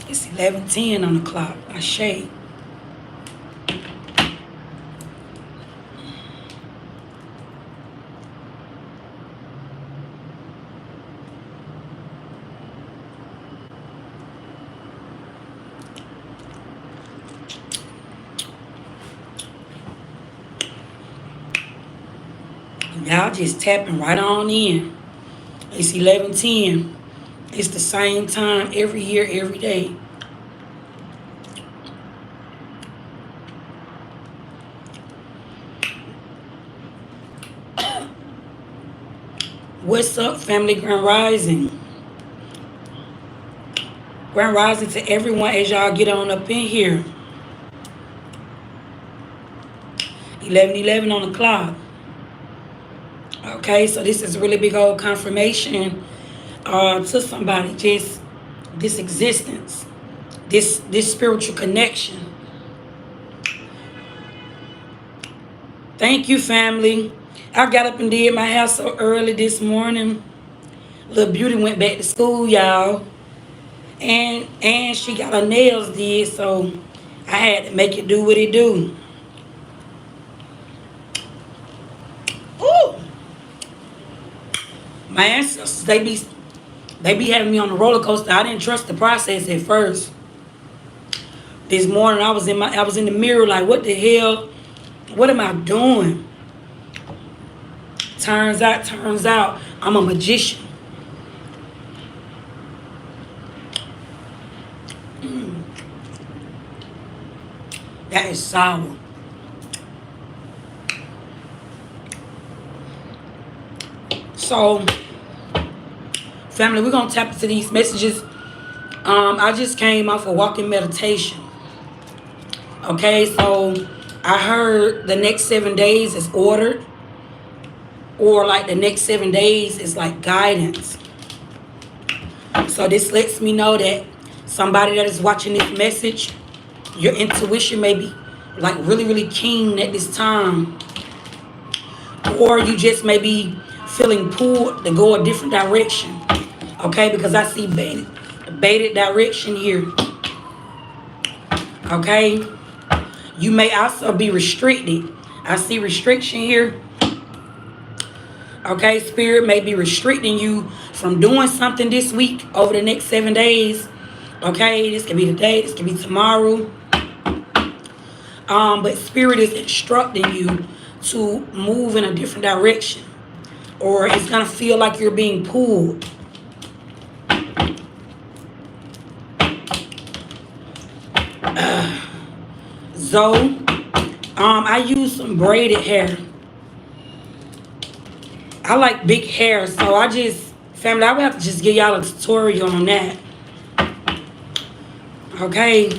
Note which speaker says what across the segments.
Speaker 1: It's 11:10 on the clock. I shade. Y'all just tapping right on in. It's 11:10. It's the same time every year, every day. What's up, family? Grand Rising. Grand Rising to everyone as y'all get on up in here. 11:11 on the clock. Okay, so this is really big old confirmation to somebody. Just this existence, this spiritual connection. Thank you, family. I got up and did my hair so early this morning. Little Beauty went back to school, y'all. And she got her nails did, so I had to make it do what it do. Ooh. My ancestors, they be having me on the roller coaster. I didn't trust the process at first. This morning I was in the mirror like, what the hell? What am I doing? Turns out I'm a magician. That is sour. So, family, we're gonna tap into these messages. I just came off a walking meditation. Okay, so I heard the next 7 days is ordered, or like the next 7 days is like guidance. So this lets me know that somebody that is watching this message, your intuition may be like really, really keen at this time. Or you just may be feeling pulled to go a different direction. Okay, because I see baited direction here. Okay. You may also be restricted. I see restriction here. Okay, Spirit may be restricting you from doing something this week over the next 7 days. Okay, this could be today, this could be tomorrow. But Spirit is instructing you to move in a different direction. Or it's going to feel like you're being pulled. Zoe, I use some braided hair. I like big hair, so family, I would have to just give y'all a tutorial on that. Okay.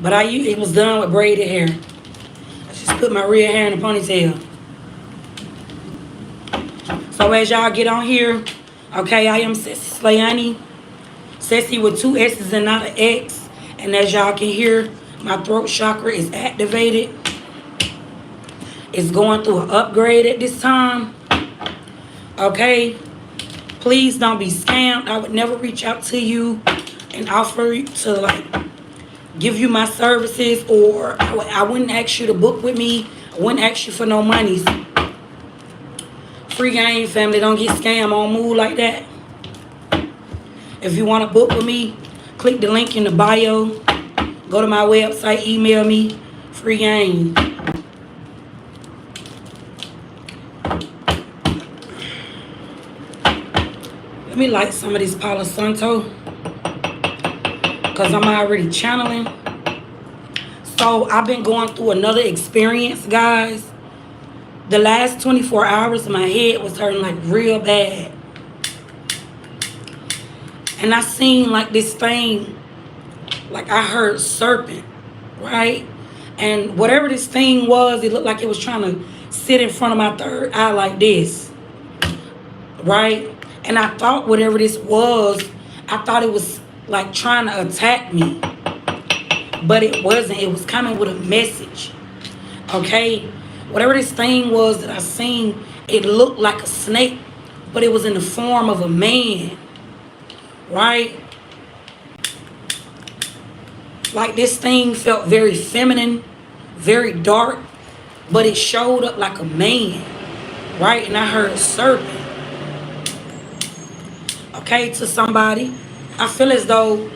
Speaker 1: But it was done with braided hair. I just put my real hair in a ponytail. So as y'all get on here, okay, I am Sissy Slayani. Sissy with 2 S's and not an X. And as y'all can hear, my throat chakra is activated. It's going through an upgrade at this time. Okay? Please don't be scammed. I would never reach out to you and offer to like give you my services, or I wouldn't ask you to book with me. I wouldn't ask you for no monies. Free game, family. Don't get scammed on move like that. If you want to book with me, click the link in the bio. Go to my website, email me. Free game. Let me light some of this Palo Santo, because I'm already channeling. So I've been going through another experience, guys. The last 24 hours, my head was hurting like real bad. And I seen like this thing, like I heard serpent, right? And whatever this thing was, it looked like it was trying to sit in front of my third eye like this, right? And I thought whatever this was, I thought it was like trying to attack me. But it wasn't. It was coming with a message. Okay? Whatever this thing was that I seen, it looked like a snake, but it was in the form of a man. Right? Like this thing felt very feminine, very dark, but it showed up like a man, right? And I heard serpent. Okay, to somebody, I feel as though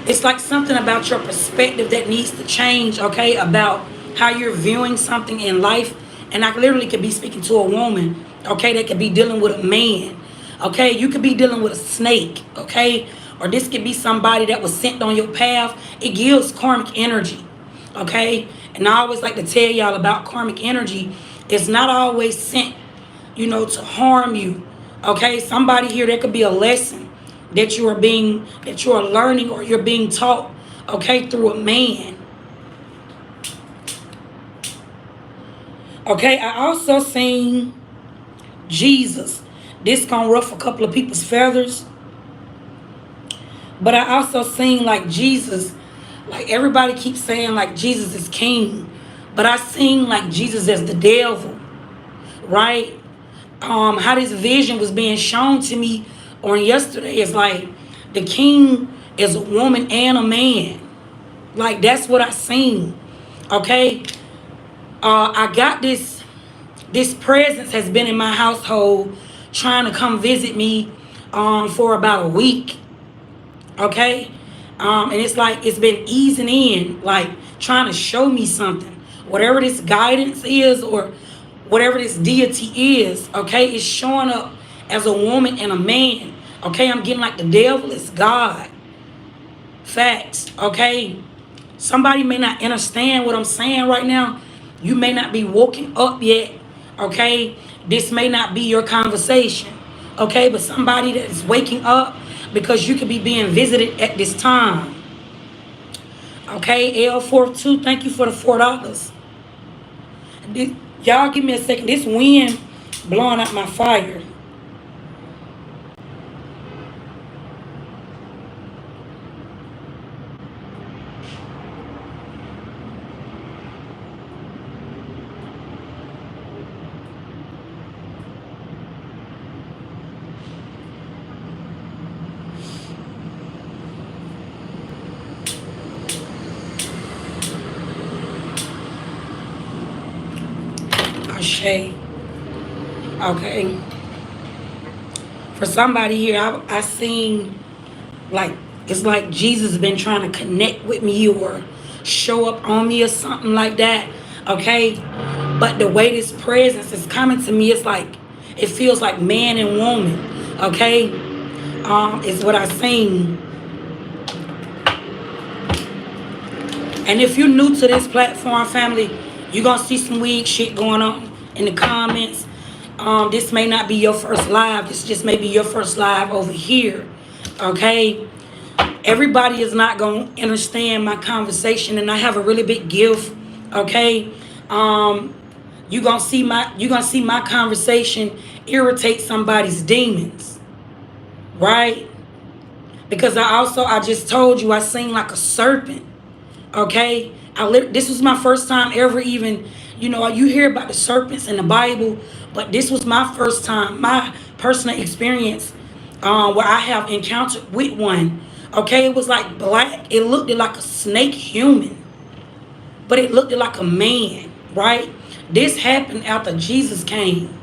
Speaker 1: it's like something about your perspective that needs to change, okay, about how you're viewing something in life. And I literally could be speaking to a woman, okay, that could be dealing with a man, okay, you could be dealing with a snake, okay, or this could be somebody that was sent on your path. It gives karmic energy, okay. And I always like to tell y'all about karmic energy. It's not always sent, to harm you, okay. Somebody here, there could be a lesson that you are learning, or you're being taught, okay, through a man. Okay, I also seen Jesus. This gonna ruffle a couple of people's feathers, but I also seen like Jesus, like everybody keeps saying like Jesus is king, but I seen like Jesus as the devil, right? How this vision was being shown to me on yesterday is like the king is a woman and a man. Like that's what I seen. Okay. I got this presence has been in my household trying to come visit me for about a week. Okay. And it's like it's been easing in, like trying to show me something. Whatever this guidance is, or whatever this deity is, okay, it's showing up as a woman and a man. Okay, I'm getting like the devil is God. Facts, okay? Somebody may not understand what I'm saying right now. You may not be woken up yet, okay? This may not be your conversation, okay? But somebody that is waking up, because you could be being visited at this time. Okay, L42, thank you for the $4. Y'all give me a second. This wind blowing out my fire. Ashe. Okay. For somebody here, I seen like it's like Jesus been trying to connect with me or show up on me or something like that. Okay. But the way this presence is coming to me, it's like it feels like man and woman. Okay. Is what I seen. And if you're new to this platform, family, you're going to see some weird shit going on in the comments. This may not be your first live. This just may be your first live over here. Okay? Everybody is not going to understand my conversation, and I have a really big gift. Okay? You're going to see my conversation irritate somebody's demons. Right? Because I just told you I sing like a serpent. Okay, this was my first time ever even, you hear about the serpents in the Bible, but this was my first time, my personal experience where I have encountered with one. Okay, it was like black. It looked like a snake human, but it looked like a man, right? This happened after Jesus came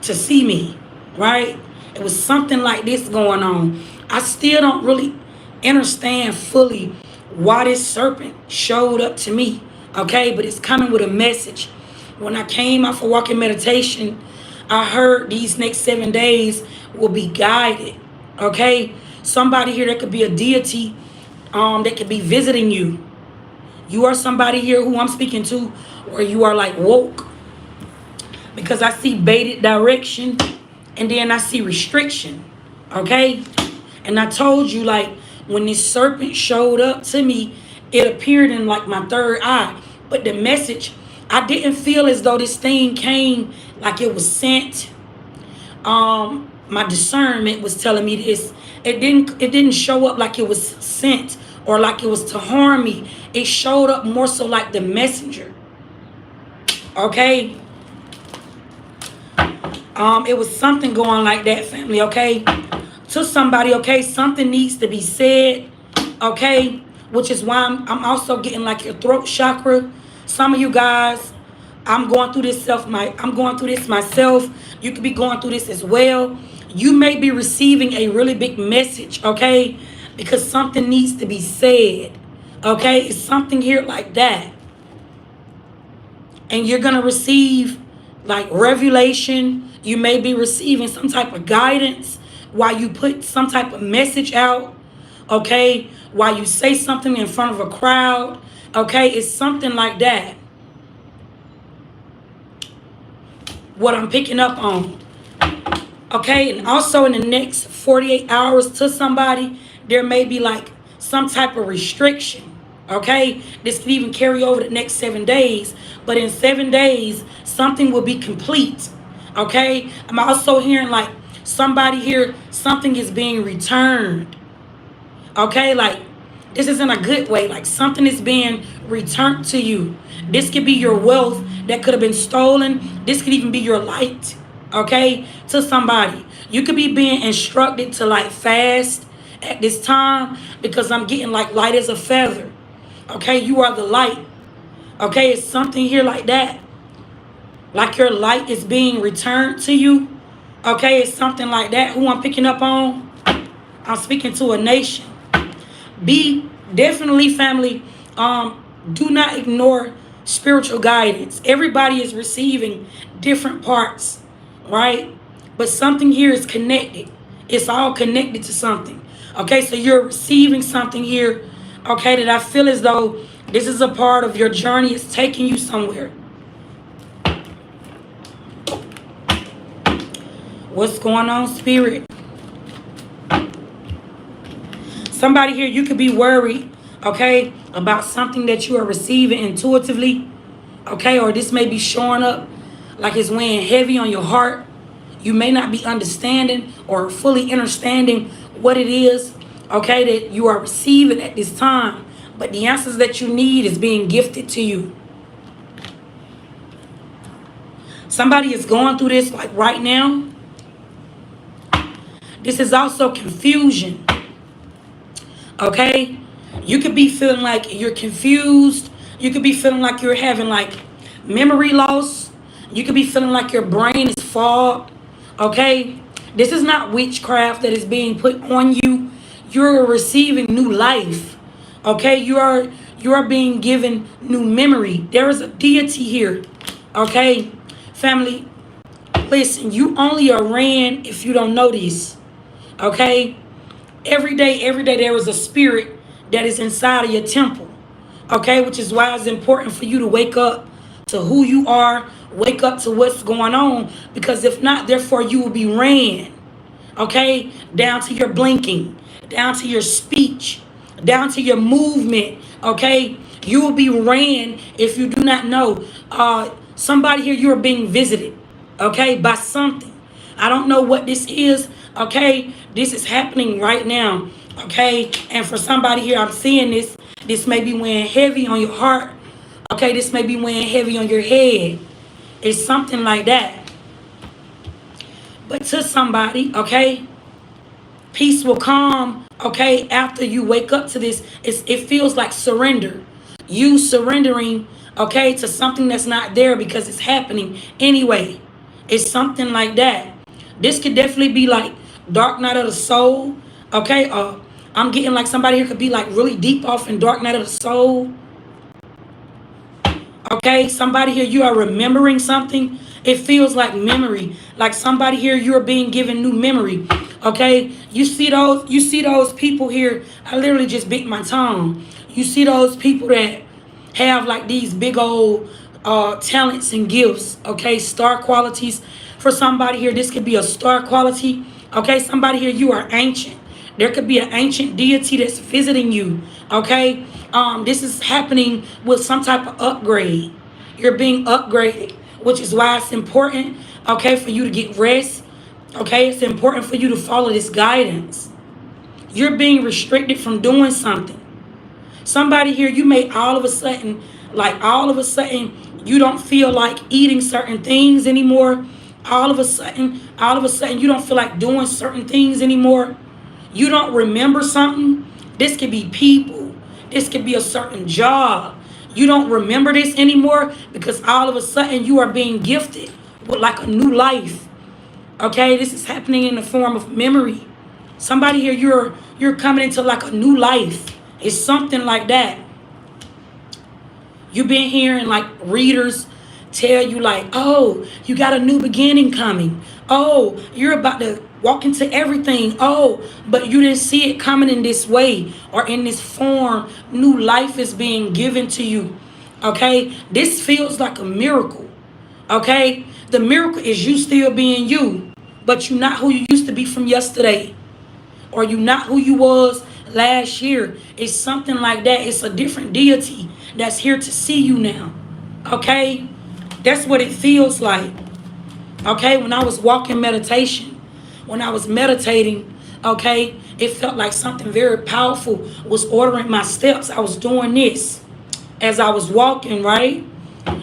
Speaker 1: to see me, right? It was something like this going on. I still don't really understand fully why this serpent showed up to me, okay? But it's coming with a message. When I came out for walking meditation, I heard these next 7 days will be guided, okay? Somebody here that could be a deity that could be visiting you. You are somebody here who I'm speaking to, or you are like woke. Because I see baited direction, and then I see restriction, okay? And I told you, like, when this serpent showed up to me, it appeared in like my third eye. But the message, I didn't feel as though this thing came like it was sent. My discernment was telling me this. It didn't show up like it was sent or like it was to harm me. It showed up more so like the messenger. Okay? It was something going like that, family, okay? To somebody, okay? Something needs to be said, okay? which is why I'm also getting like your throat chakra. Some of you guys, I'm going through this myself. You could be going through this as well. You may be receiving a really big message, okay? Because something needs to be said. Okay? It's something here like that. And you're gonna receive like revelation. You may be receiving some type of guidance while you put some type of message out, okay? While you say something in front of a crowd, okay? It's something like that. What I'm picking up on, okay? And also in the next 48 hours to somebody, there may be like some type of restriction, okay? This could even carry over the next 7 days, but in 7 days, something will be complete, okay? I'm also hearing like somebody here, something is being returned, okay? Like this is in a good way, like something is being returned to you. This could be your wealth that could have been stolen. This could even be your light, okay, to somebody. You could be being instructed to like fast at this time because I'm getting like light as a feather, okay? You are the light, okay? It's something here like that. Like your light is being returned to you, okay? It's something like that. Who I'm picking up on? I'm speaking to a nation. Be definitely family. Do not ignore spiritual guidance. Everybody is receiving different parts, right? But something here is connected. It's all connected to something. Okay, so you're receiving something here, okay, that I feel as though this is a part of your journey. It's taking you somewhere. What's going on, Spirit? Somebody here, you could be worried, okay, about something that you are receiving intuitively, okay, or this may be showing up like it's weighing heavy on your heart. You may not be understanding or fully understanding what it is, okay, that you are receiving at this time, but the answers that you need is being gifted to you. Somebody is going through this like right now. This is also confusion. Okay, you could be feeling like you're confused. You could be feeling like you're having like memory loss. You could be feeling like your brain is fogged. Okay, this is not witchcraft that is being put on you. You're receiving new life. Okay, you are being given new memory. There is a deity here. Okay, family, listen. You only are ran if you don't know this. Okay. Every day, there is a spirit that is inside of your temple. Okay, which is why it's important for you to wake up to who you are, wake up to what's going on, because if not, therefore you will be ran. Okay, down to your blinking, down to your speech, down to your movement. Okay, you will be ran if you do not know. Somebody here, you are being visited, okay, by something. I don't know what this is, okay? This is happening right now, okay? And for somebody here, I'm seeing this. This may be weighing heavy on your heart, okay? This may be weighing heavy on your head. It's something like that. But to somebody, okay, peace will come, okay, after you wake up to this. It feels like surrender. You surrendering, okay, to something that's not there because it's happening anyway. It's something like that. This could definitely be like dark night of the soul, okay? I'm getting like somebody here could be like really deep off in dark night of the soul. Okay, somebody here, you are remembering something. It feels like memory. Like somebody here, you're being given new memory. Okay, you see those people here. I literally just bit my tongue. You see those people that have like these big old talents and gifts. Okay, star qualities. For somebody here, this could be a star quality. Okay, somebody here, you are ancient. There could be an ancient deity that's visiting you. Okay, this is happening with some type of upgrade. You're being upgraded, which is why it's important, okay, for you to get rest. Okay, it's important for you to follow this guidance. You're being restricted from doing something. Somebody here, you may all of a sudden, you don't feel like eating certain things anymore. All of a sudden, you don't feel like doing certain things anymore. You don't remember something. This could be people. This could be a certain job. You don't remember this anymore because all of a sudden you are being gifted with like a new life. Okay, this is happening in the form of memory. Somebody here, you're coming into like a new life. It's something like that. You've been hearing like readers tell you like, oh, you got a new beginning coming. Oh, you're about to walk into everything. Oh, but you didn't see it coming in this way or in this form. New life is being given to you. Okay, this feels like a miracle. Okay, the miracle is you still being you, but you're not who you used to be from yesterday, or you not who you was last year. It's something like that. It's a different deity that's here to see you now. Okay? That's what it feels like. Okay? When I was walking meditation, when I was meditating, okay, it felt like something very powerful was ordering my steps. I was doing this as I was walking, right?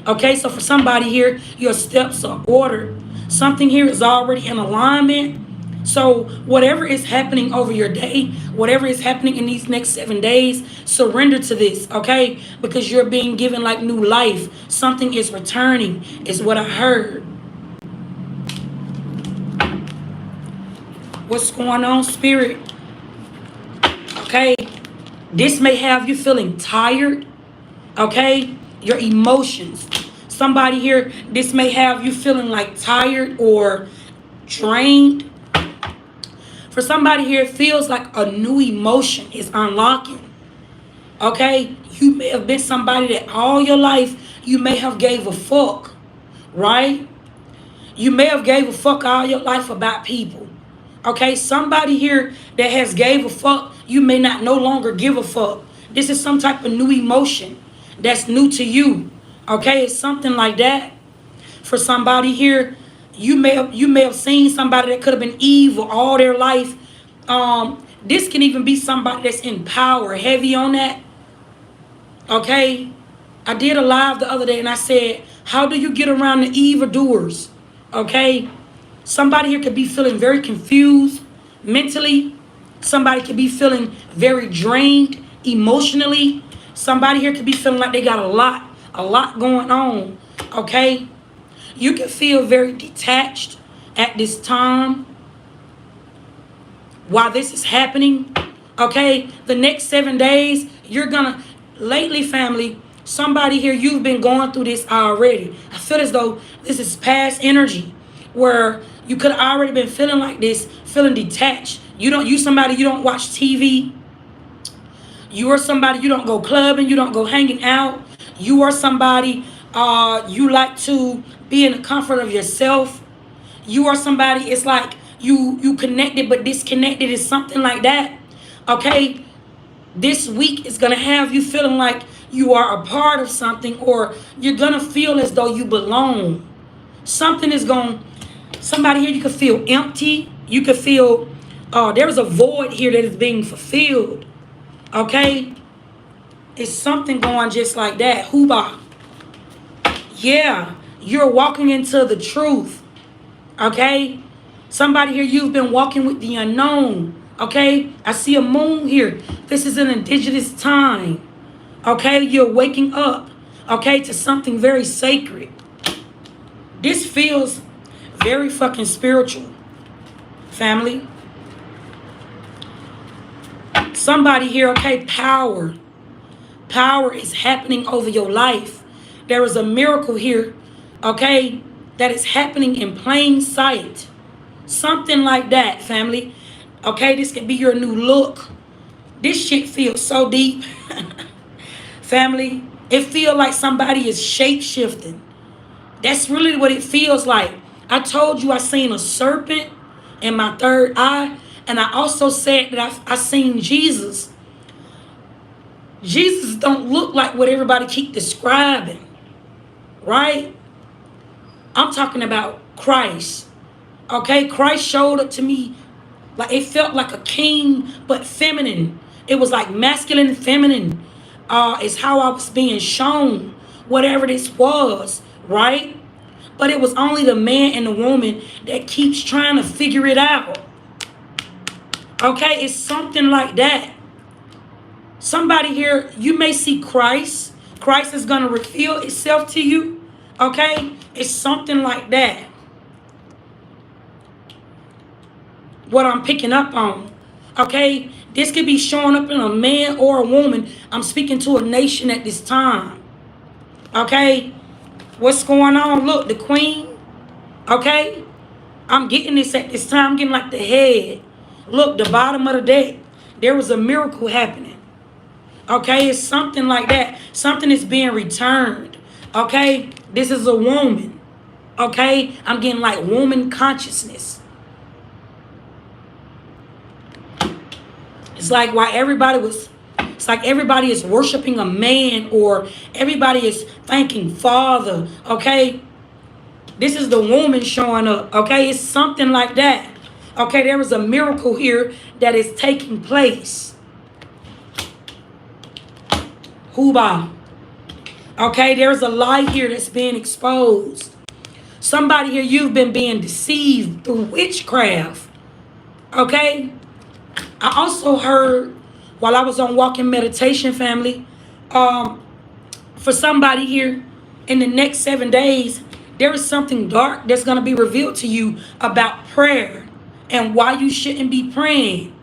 Speaker 1: Okay, so for somebody here, your steps are ordered. Something here is already in alignment. So whatever is happening over your day, whatever is happening in these next 7 days, surrender to this, okay? Because you're being given like new life. Something is returning, is what I heard. What's going on, Spirit? Okay, this may have you feeling tired, okay? Your emotions. Somebody here, this may have you feeling like tired or drained. For somebody here, it feels like a new emotion is unlocking. Okay? You may have been somebody that all your life you may have gave a fuck. Right? You may have gave a fuck all your life about people. Okay? Somebody here that has gave a fuck, you may not no longer give a fuck. This is some type of new emotion that's new to you. Okay? It's something like that. For somebody here, you may have seen somebody that could have been evil all their life. This can even be somebody that's in power, heavy on that. Okay, I did a live the other day and I said, how do you get around the evildoers? Okay, somebody here could be feeling very confused mentally. Somebody could be feeling very drained emotionally. Somebody here could be feeling like they got a lot going on. Okay. You can feel very detached at this time while this is happening. Okay, the next 7 days, you're gonna, lately, family, somebody here, you've been going through this already. I feel as though this is past energy where you could have already been feeling like this, feeling detached. You somebody, you don't watch TV. You are somebody, you don't go clubbing, you don't go hanging out. You are somebody, you like to be in the comfort of yourself. You are somebody, it's like you connected but disconnected, is something like that. Okay, this week is gonna have you feeling like you are a part of something, or you're gonna feel as though you belong. Something is going, somebody here, you could feel empty. You could feel there is a void here that is being fulfilled. Okay, it's something going just like that. Huba. Yeah, you're walking into the truth. Okay, somebody here, you've been walking with the unknown. Okay, I see a moon here. This is an indigenous time. Okay, you're waking up, okay, to something very sacred. This feels very fucking spiritual, family. Somebody here, okay, power. Power is happening over your life. There is a miracle here, okay, that is happening in plain sight. Something like that, family. Okay, this could be your new look. This shit feels so deep. Family, it feels like somebody is shape-shifting. That's really what it feels like. I told you I seen a serpent in my third eye, and I also said that I seen Jesus. Jesus don't look like what everybody keep describing, right? I'm talking about Christ. Okay, Christ showed up to me like it felt like a king, but feminine. It was like masculine and feminine. Is how I was being shown, whatever this was, right? But it was only the man and the woman that keeps trying to figure it out. Okay, it's something like that. Somebody here, you may see Christ. Christ is going to reveal itself to you. Okay? It's something like that. What I'm picking up on. Okay? This could be showing up in a man or a woman. I'm speaking to a nation at this time. Okay? What's going on? Look, the queen. Okay? I'm getting this at this time. I'm getting like the head. Look, the bottom of the deck. There was a miracle happening. Okay, it's something like that. Something is being returned. Okay, this is a woman. Okay, I'm getting like woman consciousness. It's like it's like everybody is worshiping a man, or everybody is thanking Father. Okay, this is the woman showing up. Okay, it's something like that. Okay, there is a miracle here that is taking place. Huba. Okay, there's a lie here that's being exposed. Somebody here, you've been being deceived through witchcraft. Okay? I also heard while I was on walking meditation, family, for somebody here in the next 7 days, there is something dark that's going to be revealed to you about prayer and why you shouldn't be praying.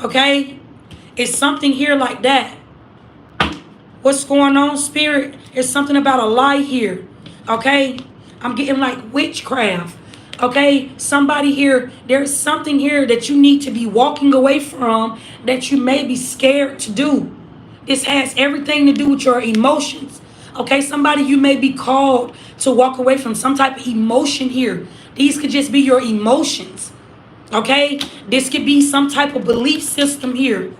Speaker 1: Okay? It's something here like that. What's going on, Spirit? There's something about a lie here. Okay? I'm getting like witchcraft. Okay? Somebody here, there's something here that you need to be walking away from that you may be scared to do. This has everything to do with your emotions. Okay? Somebody, you may be called to walk away from some type of emotion here. These could just be your emotions. Okay? This could be some type of belief system here.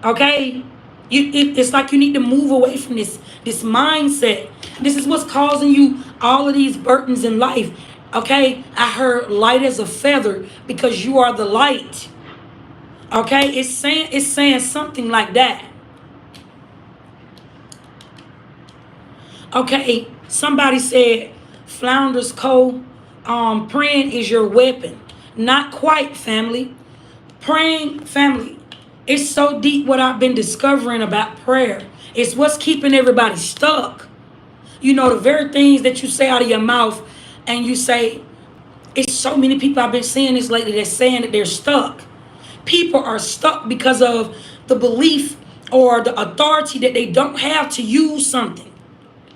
Speaker 1: Okay? It's like you need to move away from this mindset. This is what's causing you all of these burdens in life. Okay, I heard light as a feather because you are the light. Okay, it's saying something like that. Okay, somebody said Flounders Co. Praying is your weapon. Not quite, family. Praying, family. It's so deep what I've been discovering about prayer. It's what's keeping everybody stuck. You know, the very things that you say out of your mouth and you say, it's so many people I've been seeing this lately that's saying that they're stuck. People are stuck because of the belief or the authority that they don't have to use something.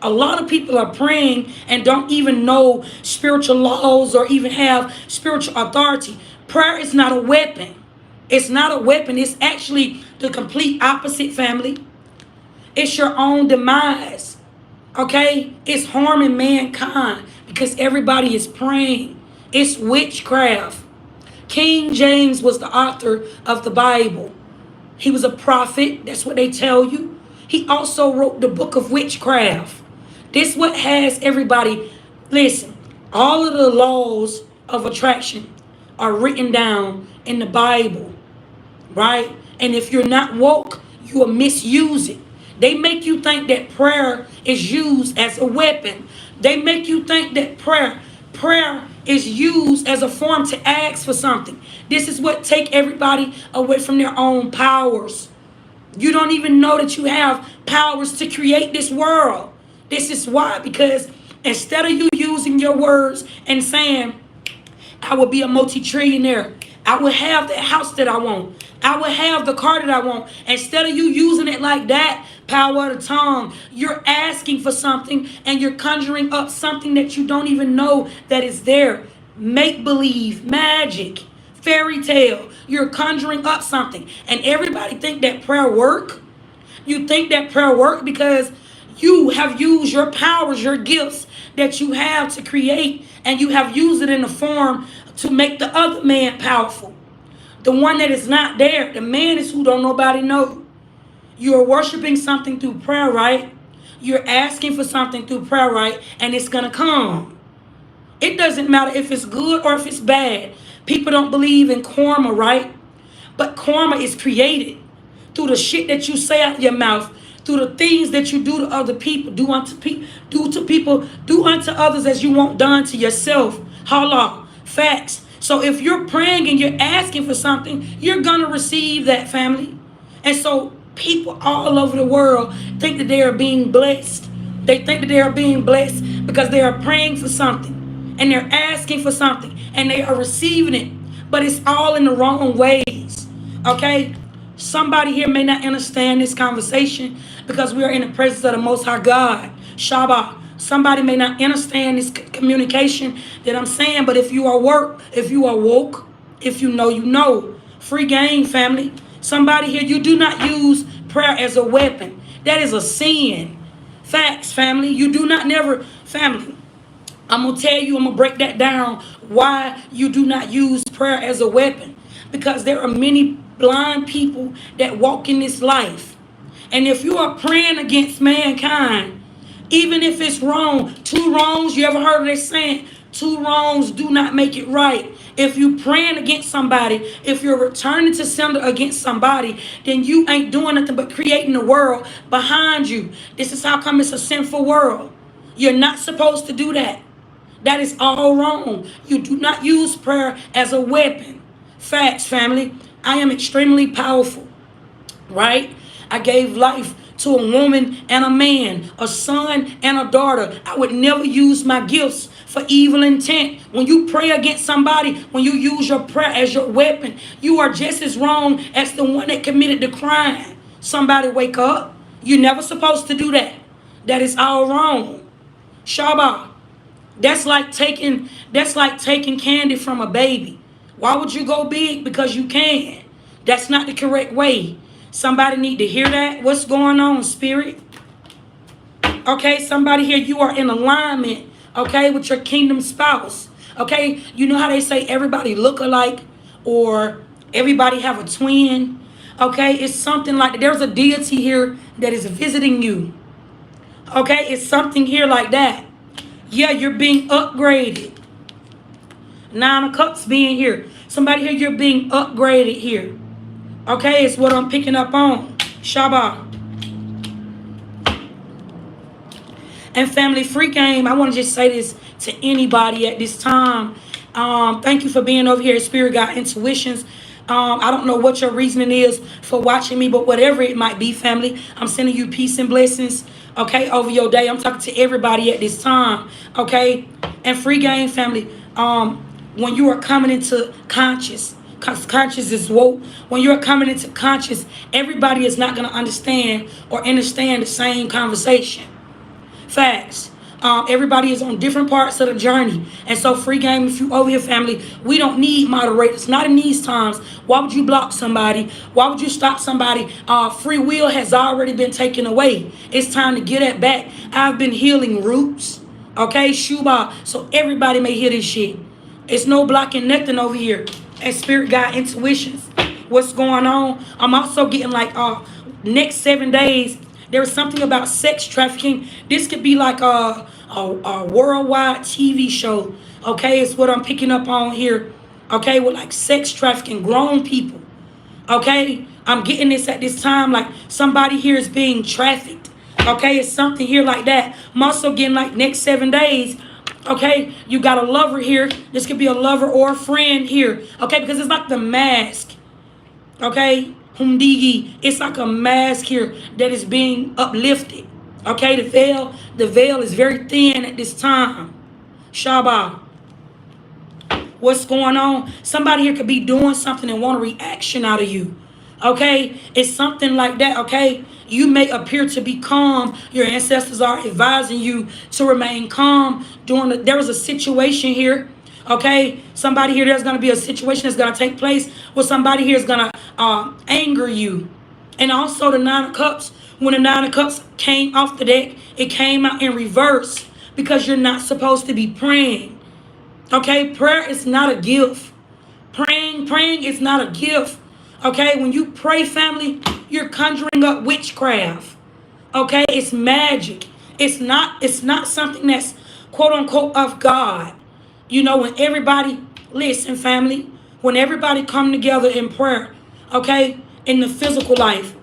Speaker 1: A lot of people are praying and don't even know spiritual laws or even have spiritual authority. Prayer is not a weapon. It's not a weapon. It's actually the complete opposite, family. It's your own demise. Okay? It's harming mankind because everybody is praying. It's witchcraft. King James was the author of the Bible. He was a prophet. That's what they tell you. He also wrote the book of witchcraft. This what has everybody, listen, all of the laws of attraction are written down in the Bible. Right? And if you're not woke, you will misuse it. They make you think that prayer is used as a weapon. They make you think that prayer is used as a form to ask for something. This is what take everybody away from their own powers. You don't even know that you have powers to create this world. This is why, because instead of you using your words and saying, I will be a multi-trillionaire, I will have the house that I want, I will have the car that I want. Instead of you using it like that, power of the tongue, you're asking for something and you're conjuring up something that you don't even know that is there. Make believe, magic, fairy tale. You're conjuring up something. And everybody think that prayer work. You think that prayer work because you have used your powers, your gifts that you have to create, and you have used it in a form to make the other man powerful. The one that is not there, the man is who don't nobody know. You're worshiping something through prayer, right? You're asking for something through prayer, right? And it's going to come. It doesn't matter if it's good or if it's bad. People don't believe in karma, right? But karma is created through the shit that you say out your mouth, through the things that you do to other people. Do unto others as you want done to yourself. Halal. Facts. So if you're praying and you're asking for something, you're going to receive that, family. And so People all over the world think that they are being blessed. They think that they are being blessed because they are praying for something and they're asking for something and they are receiving it. But it's all in the wrong ways. Okay? Somebody here may not understand this conversation because we are in the presence of the Most High God. Shabbat. Somebody may not understand this communication that I'm saying, but if you are woke, if you know, you know. Free game, family. Somebody here, you do not use prayer as a weapon. That is a sin. Facts, family. You do not never, family. I'm going to tell you, I'm going to break that down, why you do not use prayer as a weapon. Because there are many blind people that walk in this life. And if you are praying against mankind, even if it's wrong, two wrongs, you ever heard of this saying? Two wrongs do not make it right. If you praying against somebody, if you're returning to sender against somebody, then you ain't doing nothing but creating a world behind you. This is how come it's a sinful world. You're not supposed to do that. That is all wrong. You do not use prayer as a weapon. Facts, family. I am extremely powerful, right? I gave life to a woman and a man, a son and a daughter. I would never use my gifts for evil intent. When you pray against somebody, when you use your prayer as your weapon, you are just as wrong as the one that committed the crime. Somebody wake up. You're never supposed to do that. That is all wrong. Shabbat. That's like taking candy from a baby. Why would you go big? Because you can. That's not the correct way. Somebody need to hear that. What's going on, spirit? Okay, somebody here, you are in alignment, okay, with your kingdom spouse. Okay, you know how they say everybody look alike or everybody have a twin. Okay, it's something like that. There's a deity here that is visiting you. Okay, it's something here like that. Yeah, you're being upgraded. Nine of Cups being here. Somebody here, you're being upgraded here. Okay, it's what I'm picking up on. Shabbat. And family, free game, I want to just say this to anybody at this time. Thank you for being over here at Spirit God Intuitions. I don't know what your reasoning is for watching me, but whatever it might be, family, I'm sending you peace and blessings, okay, over your day. I'm talking to everybody at this time, okay? And free game, family, when you are coming into conscious is woke. When you're coming into conscious, everybody is not going to understand the same conversation. Facts. Everybody is on different parts of the journey. And so free game, if you over here, family, we don't need moderators. Not in these times. Why would you block somebody? Why would you stop somebody? Free will has already been taken away. It's time to get it back. I've been healing roots. Okay, Shuba. So everybody may hear this shit. It's no blocking nothing over here at Spirit God Intuitions. What's going on? I'm also getting like next 7 days. There's something about sex trafficking. This could be like a worldwide TV show. Okay, it's what I'm picking up on here. Okay, with like sex trafficking, grown people. Okay, I'm getting this at this time. Like somebody here is being trafficked. Okay, it's something here like that. I'm also getting like next 7 days. Okay, you got a lover here. This could be a lover or a friend here. Okay, because it's like the mask. Okay, Humdigi, it's like a mask here that is being uplifted. Okay, the veil is very thin at this time. Shabbat. What's going on? Somebody here could be doing something and want a reaction out of you. Okay, it's something like that. Okay, you may appear to be calm. Your ancestors are advising you to remain calm there was a situation here. Okay, somebody here, there's going to be a situation that's going to take place where somebody here is going to anger you. And also the Nine of Cups, when the Nine of Cups came off the deck, it came out in reverse because you're not supposed to be praying. Okay, prayer is not a gift. Praying is not a gift. Okay, when you pray, family, you're conjuring up witchcraft. Okay, it's magic. It's not something that's quote unquote of God. You know, when everybody, listen, family, when everybody come together in prayer, okay, in the physical life,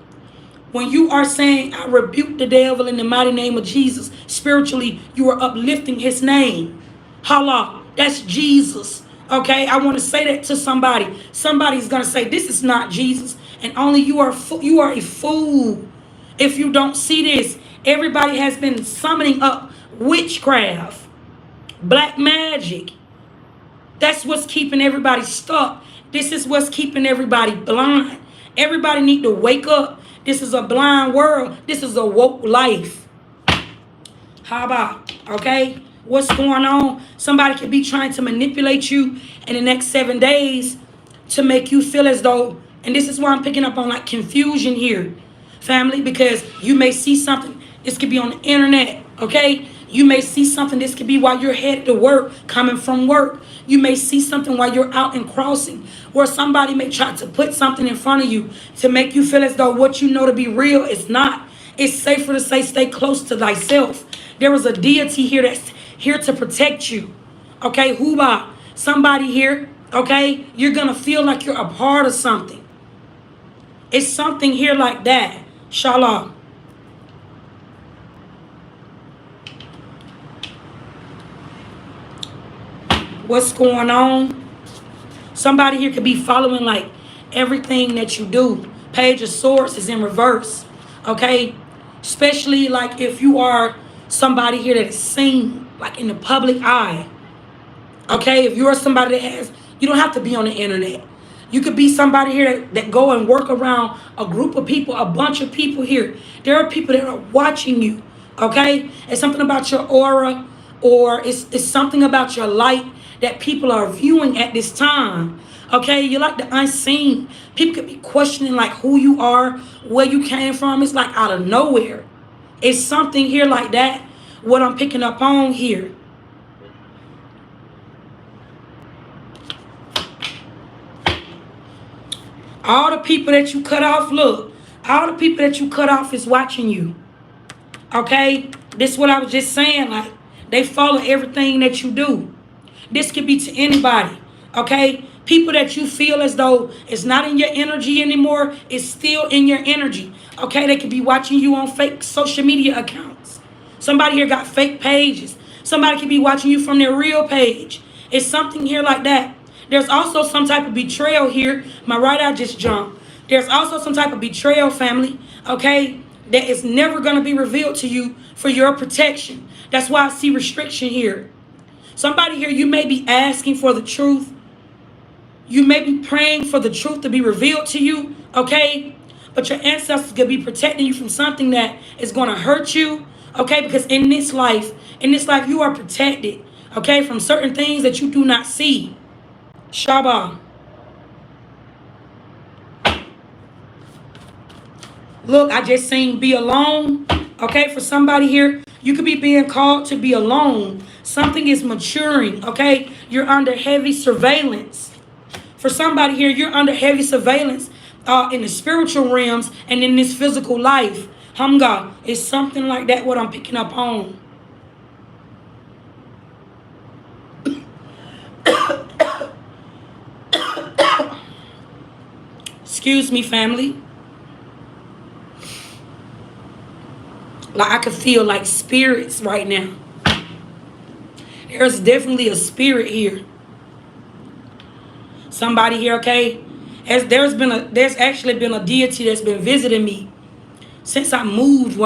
Speaker 1: when you are saying, I rebuke the devil in the mighty name of Jesus, spiritually, you are uplifting his name. Allah, that's Jesus. Okay, I want to say that to somebody. Somebody's going to say, this is not Jesus. and only you are you are a fool if you don't see this. Everybody has been summoning up witchcraft, black magic. That's what's keeping everybody stuck. This is what's keeping everybody blind. Everybody need to wake up. This is a blind world. This is a woke life. How about, okay? What's going on? Somebody could be trying to manipulate you in the next 7 days to make you feel as though, and this is why I'm picking up on like confusion here, family, because you may see something. This could be on the internet, okay? You may see something. This could be while you're headed to work, coming from work. You may see something while you're out and crossing, where somebody may try to put something in front of you to make you feel as though what you know to be real is not. It's safer to say, stay close to thyself. There is a deity here that's here to protect you. Okay, Huba, somebody here, okay? You're going to feel like you're a part of something. It's something here like that. Shalom. What's going on? Somebody here could be following like everything that you do. Page of Swords is in reverse. Okay? Especially like if you are somebody here that is seen like in the public eye. Okay? If you're somebody that has, you don't have to be on the internet. You could be somebody here that go and work around a group of people, a bunch of people here. There are people that are watching you. Okay? It's something about your aura, or it's something about your light that people are viewing at this time. Okay, you're like the unseen. People could be questioning like who you are, where you came from. It's like out of nowhere. It's something here like that, what I'm picking up on here. All the people that you cut off, look, all the people that you cut off is watching you. Okay, this is what I was just saying, like they follow everything that you do. This could be to anybody, okay? People that you feel as though it's not in your energy anymore, it's still in your energy, okay? They could be watching you on fake social media accounts. Somebody here got fake pages. Somebody could be watching you from their real page. It's something here like that. There's also some type of betrayal here. My right eye just jumped. There's also some type of betrayal, family, okay, that is never going to be revealed to you for your protection. That's why I see restriction here. Somebody here, you may be asking for the truth. You may be praying for the truth to be revealed to you, okay? But your ancestors could be protecting you from something that is going to hurt you, okay? Because in this life, you are protected, okay, from certain things that you do not see. Shabbat. Look, I just seen be alone, okay? For somebody here, you could be being called to be alone. Something is maturing, okay? You're under heavy surveillance. For somebody here, you're under heavy surveillance in the spiritual realms and in this physical life. Hamga, it's something like that what I'm picking up on. Excuse me, family. Like I could feel like spirits right now. There's definitely a spirit here. Somebody here, okay? There's actually been a deity that's been visiting me since I moved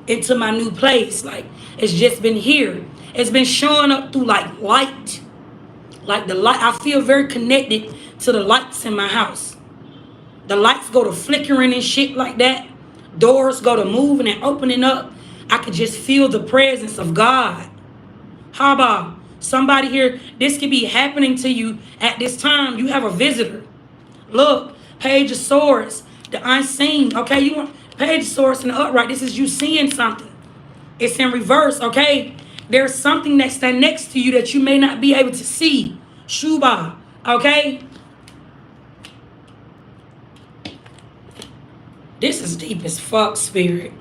Speaker 1: into my new place. Like it's just been here. It's been showing up through like light. Like the light, I feel very connected to the lights in my house. The lights go to flickering and shit like that. Doors go to moving and opening up. I could just feel the presence of God. How about somebody here? This could be happening to you at this time. You have a visitor. Look, Page of Swords, the unseen. Okay, you want Page of Swords in the upright. This is you seeing something. It's in reverse. Okay, there's something that's standing next to you that you may not be able to see. Shuba. Okay. This is deep as fuck, spirit.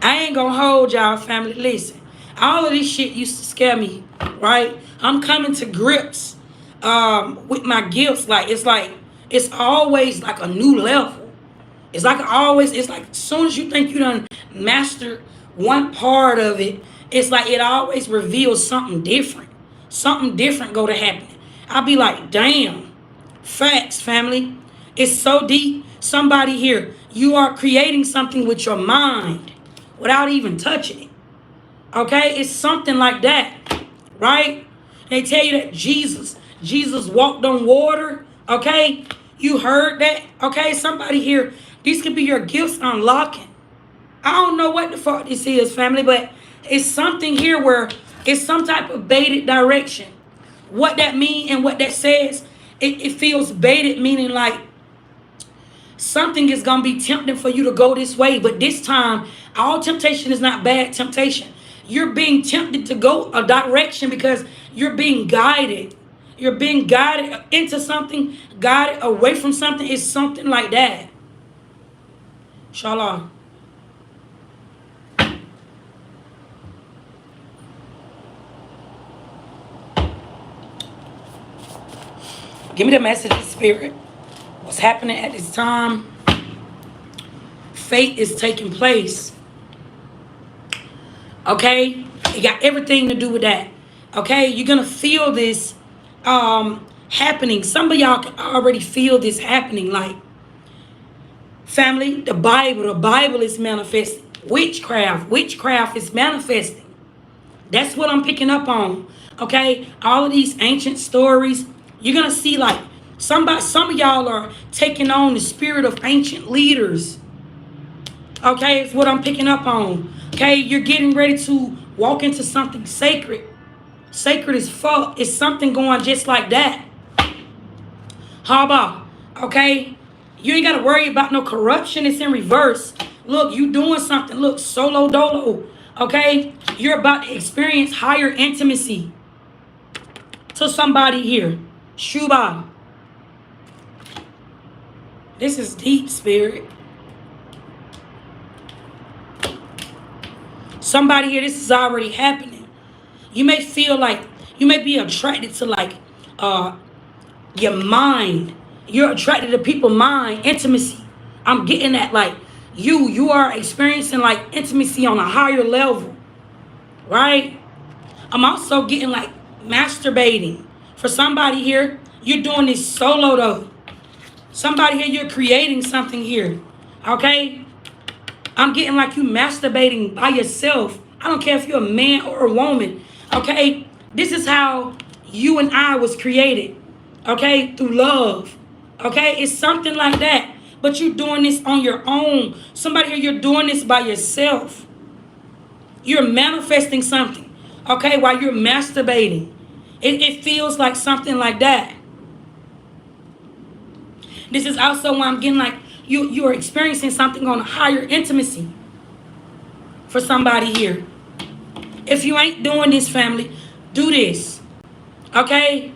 Speaker 1: I ain't gonna hold y'all, family. Listen, all of this shit used to scare me, right? I'm coming to grips with my gifts. Like it's always like a new level. It's like as soon as you think you done mastered one part of it, it's like it always reveals something different. Something different go to happen. I'll be like, damn. Facts, family. It's so deep. Somebody here, you are creating something with your mind without even touching it. Okay? It's something like that. Right? They tell you that Jesus walked on water. Okay? You heard that? Okay? Somebody here, these could be your gifts unlocking. I don't know what the fuck this is, family, but it's something here where it's some type of baited direction. What that mean and what that says, it feels baited, meaning like something is going to be tempting for you to go this way. But this time, all temptation is not bad temptation. You're being tempted to go a direction because you're being guided. You're being guided into something, guided away from something. It's something like that. Shalom. Give me the message of the Spirit. What's happening at this time? Fate is taking place. Okay? It got everything to do with that. Okay? You're going to feel this happening. Some of y'all can already feel this happening. Like, family, the Bible is manifesting. Witchcraft is manifesting. That's what I'm picking up on. Okay? All of these ancient stories, you're going to see like some of y'all are taking on the spirit of ancient leaders. Okay? It's what I'm picking up on. Okay? You're getting ready to walk into something sacred. Sacred as fuck. It's something going just like that. How about? Okay? You ain't got to worry about no corruption. It's in reverse. Look, you doing something. Look, solo dolo. Okay? You're about to experience higher intimacy to somebody here. Shuba. This is deep, spirit. Somebody here, this is already happening. You may feel like, you may be attracted to like your mind. You're attracted to people's mind, intimacy. I'm getting that like you are experiencing like intimacy on a higher level. Right? I'm also getting like masturbating. For somebody here, you're doing this solo though. Somebody here, you're creating something here. Okay? I'm getting like you masturbating by yourself. I don't care if you're a man or a woman. Okay? This is how you and I was created. Okay? Through love. Okay? It's something like that. But you're doing this on your own. Somebody here, you're doing this by yourself. You're manifesting something. Okay? While you're masturbating. It feels like something like that. This is also why I'm getting like you are experiencing something on a higher intimacy for somebody here. If you ain't doing this, family, do this. Okay?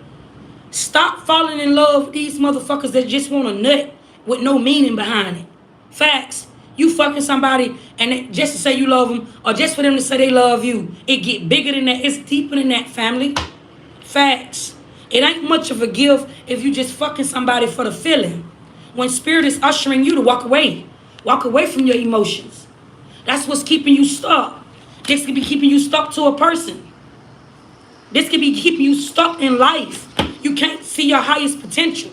Speaker 1: Stop falling in love with these motherfuckers that just want a nut with no meaning behind it. Facts. You fucking somebody and just to say you love them or just for them to say they love you. It get bigger than that. It's deeper than that, family. Facts. It ain't much of a gift if you just fucking somebody for the feeling. When spirit is ushering you to walk away. Walk away from your emotions. That's what's keeping you stuck. This could be keeping you stuck to a person. This could be keeping you stuck in life. You can't see your highest potential.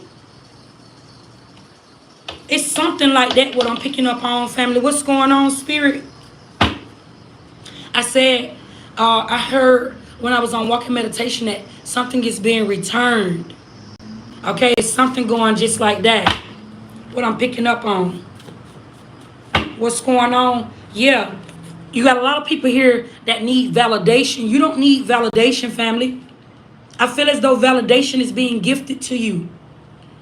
Speaker 1: It's something like that what I'm picking up on, family. What's going on, spirit? I said, I heard when I was on walking meditation that something is being returned. Okay, it's something going just like that. What I'm picking up on. What's going on? Yeah. You got a lot of people here that need validation. You don't need validation, family. I feel as though validation is being gifted to you.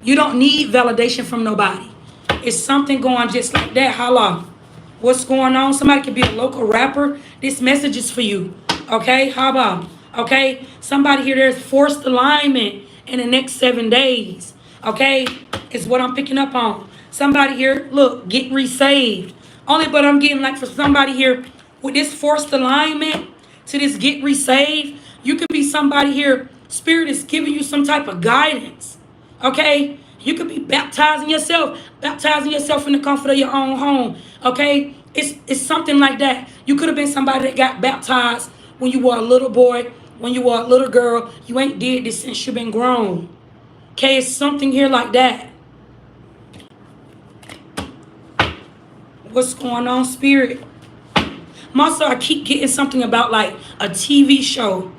Speaker 1: You don't need validation from nobody. It's something going just like that. Holla. What's going on? Somebody could be a local rapper. This message is for you. Okay? How about? Okay? Somebody here, there's forced alignment in the next 7 days. Okay? It's what I'm picking up on. Somebody here, look, get resaved. Only but I'm getting like for somebody here with this forced alignment to this get resaved, you could be somebody here, spirit is giving you some type of guidance. Okay? You could be baptizing yourself in the comfort of your own home. Okay? It's something like that. You could have been somebody that got baptized when you were a little boy, when you were a little girl. You ain't did this since you've been grown. Okay? It's something here like that. What's going on, Spirit? Also, I keep getting something about like a TV show.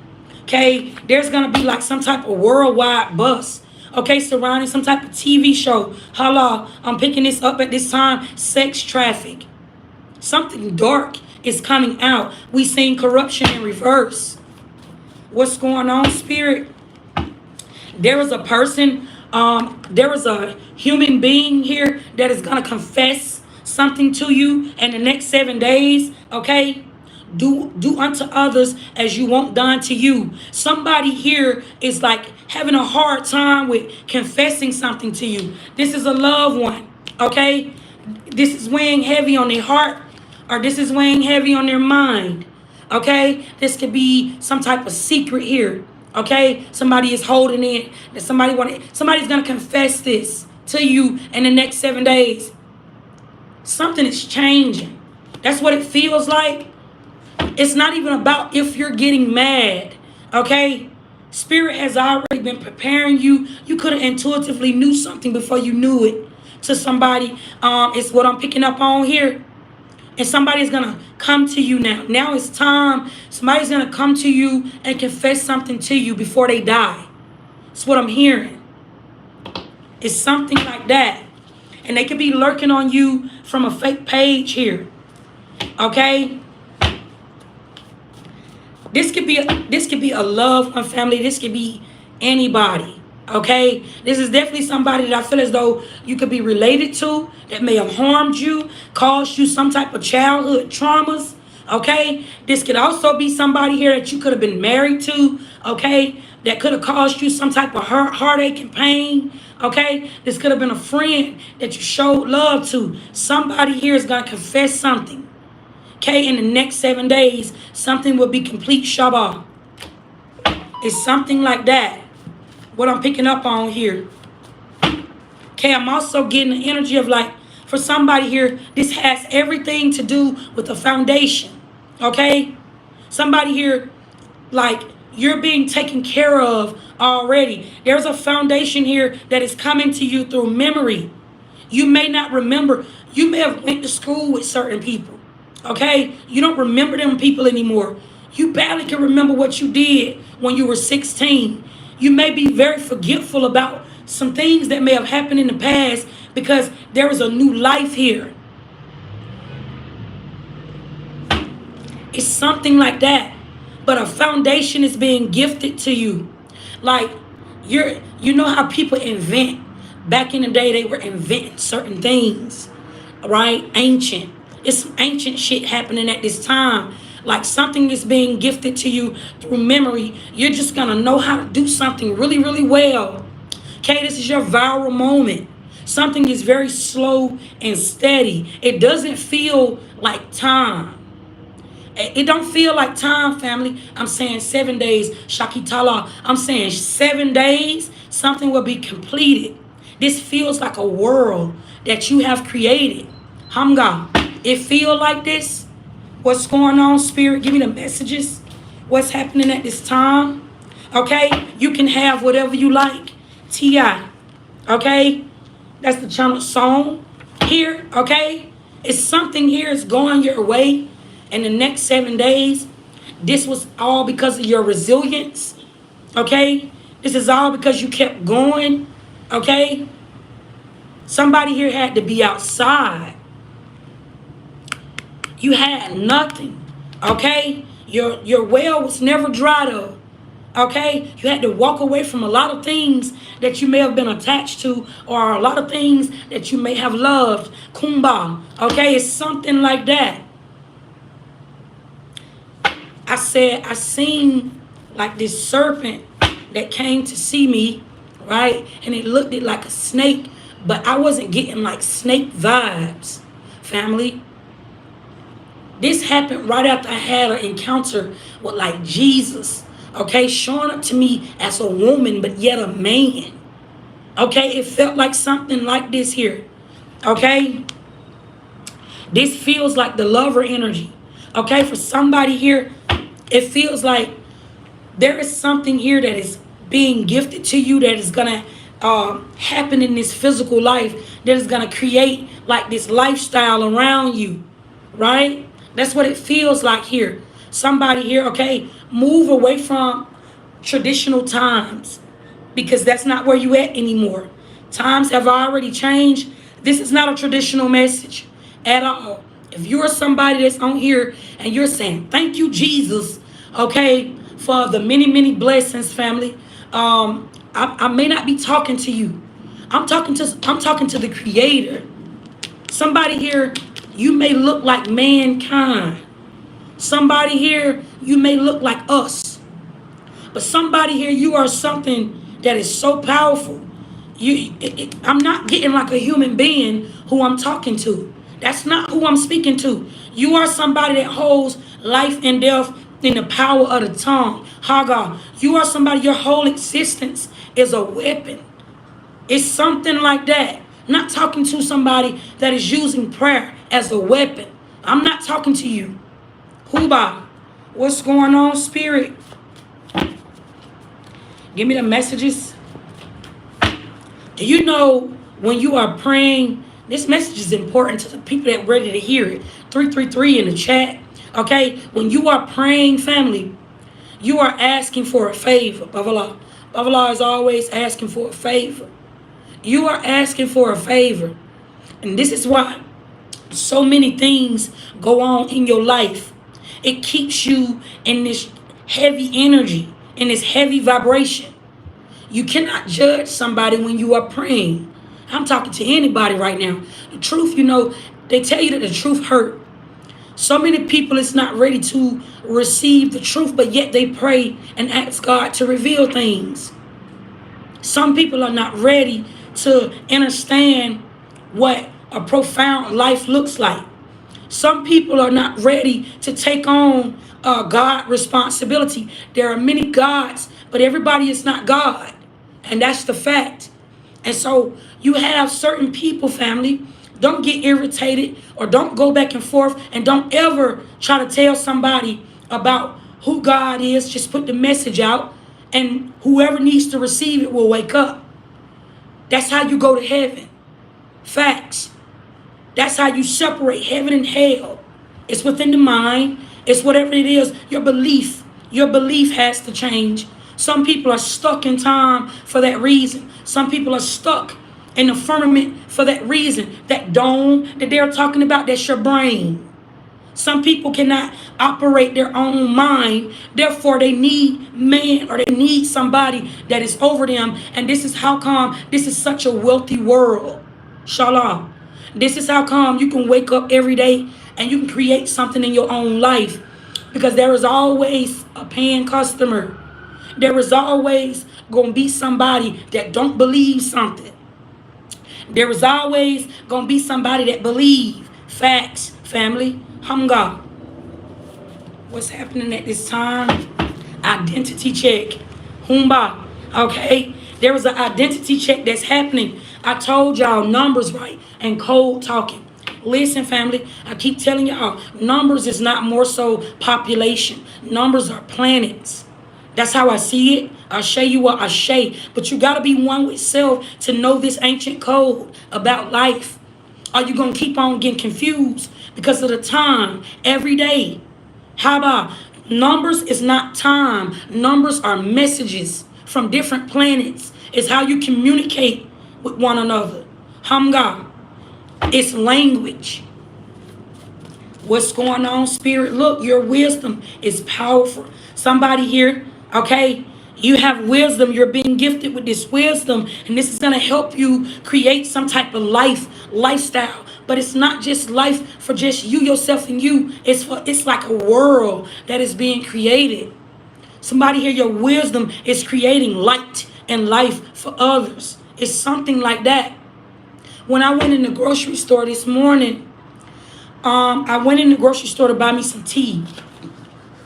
Speaker 1: Okay, there's gonna be like some type of worldwide buzz. Okay, surrounding some type of TV show. Hello, I'm picking this up at this time. Sex traffic. Something dark is coming out. We seeing corruption in reverse. What's going on, Spirit? There is a person, there is a human being here that is gonna confess something to you in the next 7 days. Okay, do unto others as you want done to you. Somebody here is like having a hard time with confessing something to you. This is a loved one. Okay, this is weighing heavy on their heart, or this is weighing heavy on their mind. Okay, this could be some type of secret here. Okay, somebody is holding it. That somebody's gonna confess this to you in the next 7 days. Something is changing. That's what it feels like. It's not even about if you're getting mad. Okay, Spirit has already been preparing you. You could have intuitively knew something before you knew it to somebody. It's what I'm picking up on here. And somebody's going to come to you now. Now it's time. Somebody's going to come to you and confess something to you before they die. That's what I'm hearing. It's something like that. And they could be lurking on you from a fake page here. Okay? This could be a loved one, family. This could be anybody. Okay, this is definitely somebody that I feel as though you could be related to, that may have harmed you, caused you some type of childhood traumas. Okay, this could also be somebody here that you could have been married to. Okay, that could have caused you some type of heartache and pain. Okay, this could have been a friend that you showed love to. Somebody here is going to confess something. Okay, in the next 7 days, something will be complete Shabbat. It's something like that. What I'm picking up on here. Okay, I'm also getting the energy of like, for somebody here, this has everything to do with the foundation. Okay? Somebody here, like, you're being taken care of already. There's a foundation here that is coming to you through memory. You may not remember. You may have went to school with certain people. Okay? You don't remember them people anymore. You barely can remember what you did when you were 16. You may be very forgetful about some things that may have happened in the past because there is a new life here. It's something like that. But a foundation is being gifted to you. Like, you know how people invent. Back in the day, they were inventing certain things. Right? Ancient. It's some ancient shit happening at this time. Like something is being gifted to you through memory. You're just going to know how to do something really, really well. Okay, this is your viral moment. Something is very slow and steady. It doesn't feel like time. It don't feel like time, family. I'm saying 7 days, Shakitala. I'm saying 7 days, something will be completed. This feels like a world that you have created. Hamga, it feel like this? What's going on, Spirit? Give me the messages. What's happening at this time? Okay? You can have whatever you like. T.I. Okay? That's the channel song here. Okay? It's something here is going your way in the next 7 days. This was all because of your resilience. Okay? This is all because you kept going. Okay? Somebody here had to be outside. You had nothing, okay? Your well was never dried up, okay? You had to walk away from a lot of things that you may have been attached to, or a lot of things that you may have loved. Kumba, okay? It's something like that. I seen like this serpent that came to see me, right? And it looked like a snake, but I wasn't getting like snake vibes, family. This happened right after I had an encounter with like Jesus, okay? Showing up to me as a woman, but yet a man. Okay, it felt like something like this here, okay? This feels like the lover energy, okay? For somebody here, it feels like there is something here that is being gifted to you that is gonna happen in this physical life that is going to create like this lifestyle around you, right? That's what it feels like here. Somebody here, okay, move away from traditional times because that's not where you at anymore. Times have already changed. This is not a traditional message at all. If you're somebody that's on here and you're saying, thank you, Jesus, okay, for the many, many blessings, family. I may not be talking to you. I'm talking to the creator. Somebody here, you may look like mankind. Somebody here, you may look like us. But somebody here, you are something that is so powerful. I'm not getting like a human being who I'm talking to. That's not who I'm speaking to. You are somebody that holds life and death in the power of the tongue. Hagar, you are somebody, your whole existence is a weapon. It's something like that. Not talking to somebody that is using prayer as a weapon. I'm not talking to you. Huba, what's going on, spirit? Give me the messages. Do you know when you are praying, this message is important to the people that are ready to hear it. 333 in the chat. Okay? When you are praying, family, you are asking for a favor. Bavala. Bavala is always asking for a favor. You are asking for a favor. And this is why so many things go on in your life. It keeps you in this heavy energy, in this heavy vibration. You cannot judge somebody when you are praying. I'm talking to anybody right now. The truth, they tell you that the truth hurt. So many people is not ready to receive the truth, but yet they pray and ask God to reveal things. Some people are not ready to understand what a profound life looks like. Some people are not ready to take on God responsibility. There are many gods, but everybody is not God. And that's the fact. And so you have certain people, family, don't get irritated or don't go back and forth and don't ever try to tell somebody about who God is. Just put the message out and whoever needs to receive it will wake up. That's how you go to heaven. Facts. That's how you separate heaven and hell. It's within the mind. It's whatever it is. Your belief. Your belief has to change. Some people are stuck in time for that reason. Some people are stuck in the firmament for that reason. That dome that they're talking about, that's your brain. Some people cannot operate their own mind. Therefore, they need man or they need somebody that is over them. And this is how come this is such a wealthy world. Shalom. This is how come you can wake up every day and you can create something in your own life. Because there is always a paying customer. There is always going to be somebody that don't believe something. There is always going to be somebody that believe. Facts, family. Humga. What's happening at this time? Identity check. Humba. Okay? There is an identity check that's happening. I told y'all numbers right and code talking. Listen, family, I keep telling y'all, numbers is not more so population. Numbers are planets. That's how I see it. Ashe you are Ashe. But you got to be one with self to know this ancient code about life. Are you going to keep on getting confused because of the time every day? How about numbers is not time. Numbers are messages from different planets. It's how you communicate with one another. Hamga. It's language. What's going on, spirit? Look, your wisdom is powerful. Somebody here, okay, you have wisdom. You're being gifted with this wisdom, and this is going to help you create some type of lifestyle. But it's not just life for just you, yourself, and you. It's like a world that is being created. Somebody here, your wisdom is creating light and life for others. It's something like that. When I went in the grocery store this morning, I went in the grocery store to buy me some tea.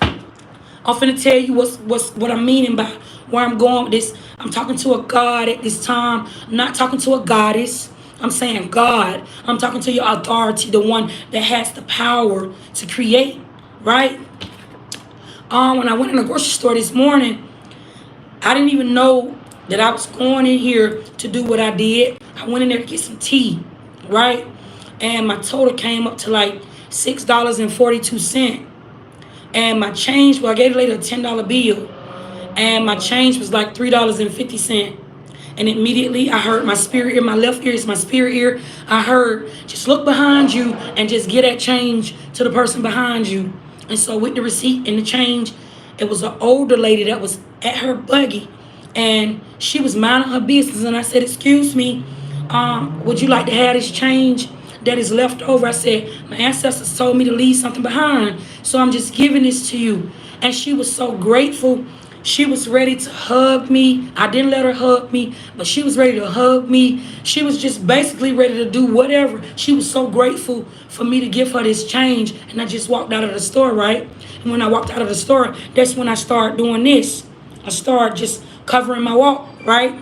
Speaker 1: I'm finna tell you what I'm meaning by where I'm going with this. I'm talking to a God at this time. I'm not talking to a goddess. I'm saying God. I'm talking to your authority, the one that has the power to create, right? When I went in the grocery store this morning, I didn't even know that I was going in here to do what I did. I went in there to get some tea, right? And my total came up to like $6.42. And my change, well, I gave the lady a $10 bill. And my change was like $3.50. And immediately I heard my spirit ear, my left ear is my spirit ear. I heard, just look behind you and just get that change to the person behind you. And so with the receipt and the change, it was an older lady that was at her buggy. And she was minding her business. And I said, excuse me, would you like to have this change that is left over? I said, my ancestors told me to leave something behind. So I'm just giving this to you. And she was so grateful. She was ready to hug me. I didn't let her hug me, but she was ready to hug me. She was just basically ready to do whatever. She was so grateful for me to give her this change. And I just walked out of the store, right? And when I walked out of the store, that's when I started doing this. I started just covering my walk, right?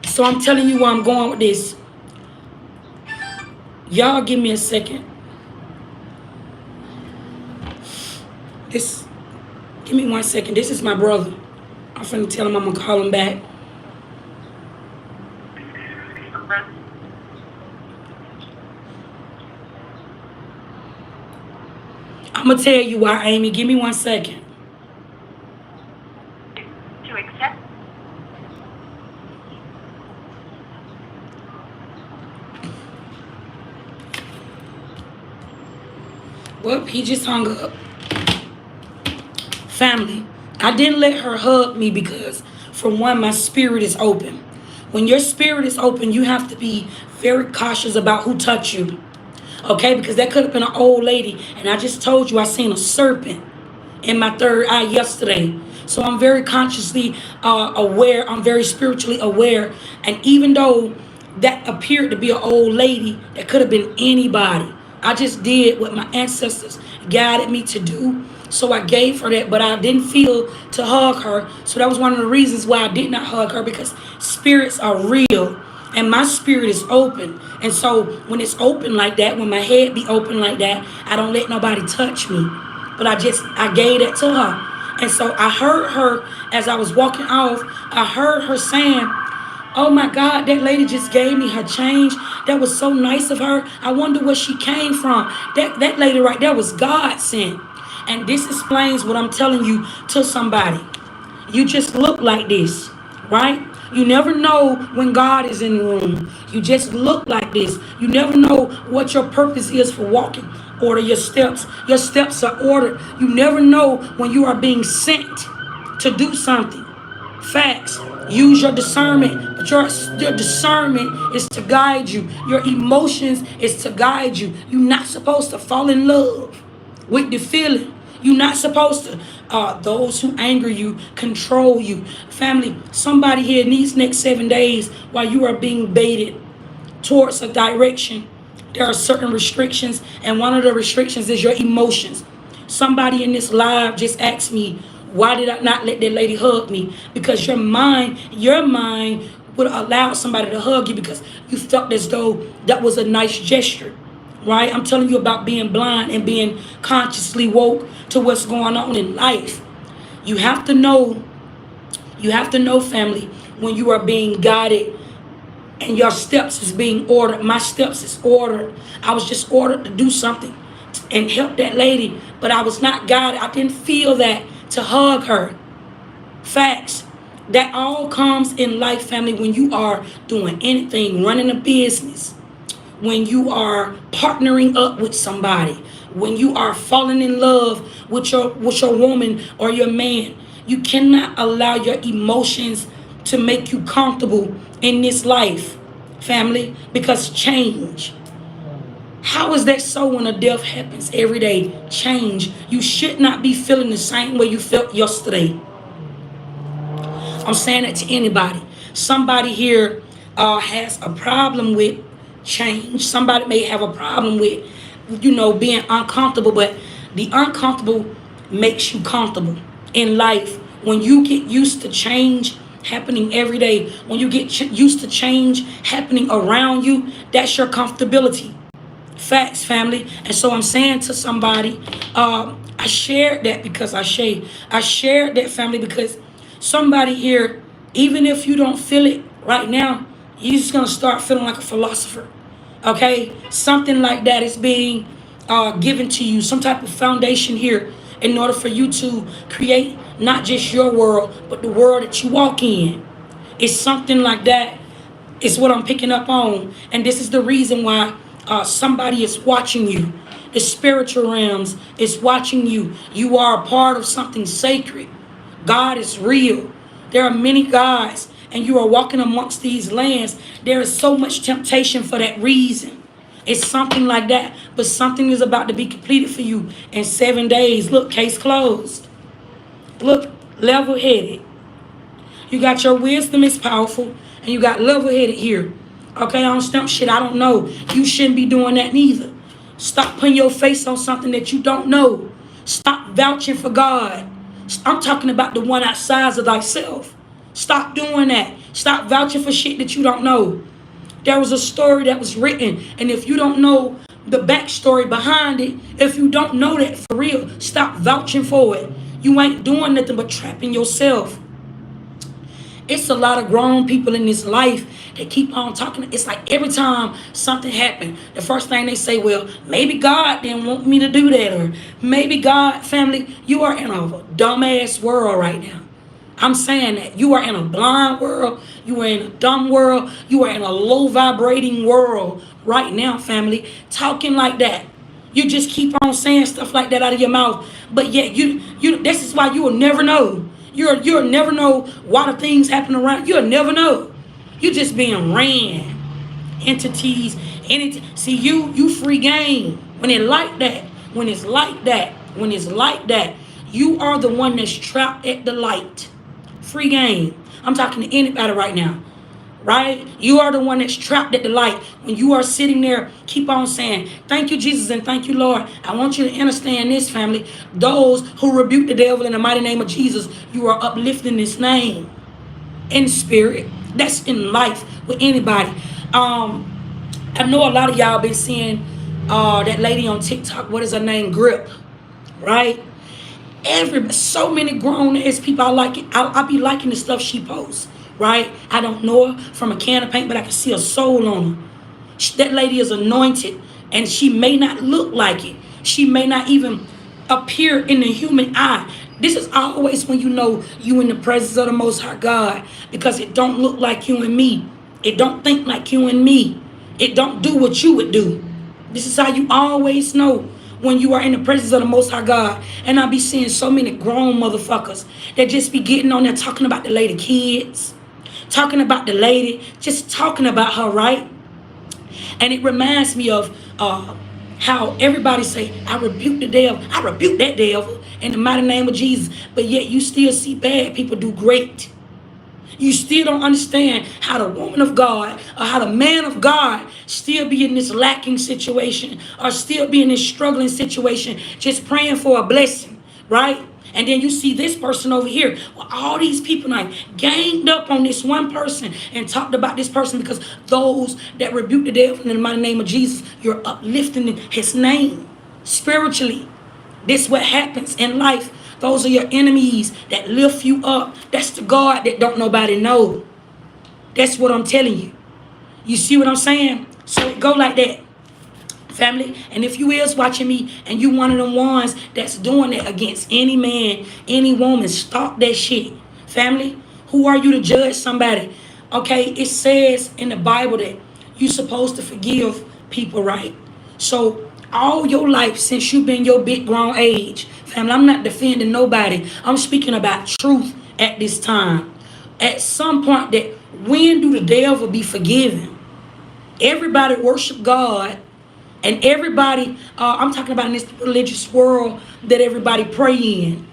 Speaker 1: So I'm telling you where I'm going with this. Y'all give me a second. Give me 1 second. This is my brother. I'm finna tell him I'm gonna call him back. I'm gonna tell you why, Amy. Give me 1 second.
Speaker 2: To accept.
Speaker 1: Well, he just hung up. Family, I didn't let her hug me because, for one, my spirit is open. When your spirit is open, you have to be very cautious about who touch you. Okay, because that could have been an old lady. And I just told you I seen a serpent in my third eye yesterday. So I'm very consciously aware. I'm very spiritually aware. And even though that appeared to be an old lady, that could have been anybody. I just did what my ancestors guided me to do. So I gave her that, but I didn't feel to hug her. So that was one of the reasons why I did not hug her, because spirits are real and my spirit is open. And so when it's open like that, when my head be open like that, I don't let nobody touch me. But I gave that to her. And so I heard her as I was walking off, I heard her saying, oh my God, that lady just gave me her change. That was so nice of her. I wonder where she came from. That lady right there was God sent. And this explains what I'm telling you to somebody. You just look like this, right? You never know when God is in the room. You just look like this. You never know what your purpose is for walking. Order your steps. Your steps are ordered. You never know when you are being sent to do something. Facts. Use your discernment. But your discernment is to guide you. Your emotions is to guide you. You're not supposed to fall in love with the feeling. You're not supposed to, those who anger you, control you. Family, somebody here in these next 7 days, while you are being baited towards a direction, there are certain restrictions, and one of the restrictions is your emotions. Somebody in this live just asked me, why did I not let that lady hug me? Because your mind would allow somebody to hug you because you felt as though that was a nice gesture. Right? I'm telling you about being blind and being consciously woke to what's going on in life. You have to know, family, when you are being guided and your steps is being ordered. My steps is ordered. I was just ordered to do something and help that lady, but I was not guided. I didn't feel that to hug her. Facts. That all comes in life, family, when you are doing anything, running a business, when you are partnering up with somebody, when you are falling in love with your woman or your man. You cannot allow your emotions to make you comfortable in this life, family, because change. How is that so when a death happens every day? Change. You should not be feeling the same way you felt yesterday. I'm saying that to anybody. Somebody here has a problem with change. Somebody may have a problem with, being uncomfortable, but the uncomfortable makes you comfortable in life. When you get used to change happening every day, when you get used to change happening around you, that's your comfortability. Facts, family. And so I'm saying to somebody, I shared that because I shared that, family, because somebody here Even if you don't feel it right now, you're just gonna start feeling like a philosopher. Okay, something like that is being given to you, some type of foundation here, in order for you to create not just your world, but the world that you walk in. It's something like that. It's what I'm picking up on, and this is the reason why somebody is watching you. The spiritual realms is watching you. You are a part of something sacred. God is real. There are many gods, and you are walking amongst these lands. There is so much temptation for that reason. It's something like that, but something is about to be completed for you in 7 days. Look, case closed. Look, level headed. You got your wisdom is powerful, and you got level headed here. Okay, on stump shit, I don't know. You shouldn't be doing that neither. Stop putting your face on something that you don't know. Stop vouching for God. I'm talking about the one outside of thyself. Stop doing that. Stop vouching for shit that you don't know. There was a story that was written, and if you don't know the backstory behind it, if you don't know that for real, stop vouching for it. You ain't doing nothing but trapping yourself. It's a lot of grown people in this life that keep on talking. It's like every time something happened, the first thing they say, well, maybe God didn't want me to do that. Or maybe God, family, you are in a dumbass world right now. I'm saying that. You are in a blind world. You are in a dumb world. You are in a low vibrating world right now, family. Talking like that. You just keep on saying stuff like that out of your mouth. But yet you this is why you will never know. You'll never know why the things happen around. You'll never know. You just being ran. Entities, see you free game. When it like that, when it's like that, when it's like that, you are the one that's trapped at the light. Free game. I'm talking to anybody right now. Right? You are the one that's trapped at the light. When you are sitting there, keep on saying, thank you, Jesus, and thank you, Lord. I want you to understand this, family. Those who rebuke the devil in the mighty name of Jesus, you are uplifting this name in spirit. That's in life with anybody. I know a lot of y'all been seeing that lady on TikTok. What is her name? Grip. Right? So many grown ass people. I like it. I be liking the stuff she posts. Right? I don't know her from a can of paint, but I can see a soul on her. That lady is anointed, and she may not look like it. She may not even appear in the human eye. This is always when you know you in the presence of the Most High God, because it don't look like you and me. It don't think like you and me. It don't do what you would do. This is how you always know when you are in the presence of the Most High God. And I be seeing so many grown motherfuckers that just be getting on there talking about the lady kids, talking about the lady, just talking about her, right? And it reminds me of how everybody say, I rebuke the devil. I rebuke that devil in the mighty name of Jesus. But yet you still see bad people do great. You still don't understand how the woman of God or how the man of God still be in this lacking situation or still be in this struggling situation, just praying for a blessing, right? And then you see this person over here. Well, all these people like ganged up on this one person and talked about this person, because those that rebuke the devil in the mighty name of Jesus, you're uplifting his name spiritually. This is what happens in life. Those are your enemies that lift you up. That's the God that don't nobody know. That's what I'm telling you. You see what I'm saying? So it go like that, family. And if you is watching me and you one of them ones that's doing that against any man, any woman, stop that shit. Family, who are you to judge somebody? Okay, it says in the Bible that you're supposed to forgive people, right? So all your life since you've been your big grown age, family, I'm not defending nobody. I'm speaking about truth at this time. At some point, that when do the devil be forgiven? Everybody worship God, and everybody, I'm talking about in this religious world that everybody pray in.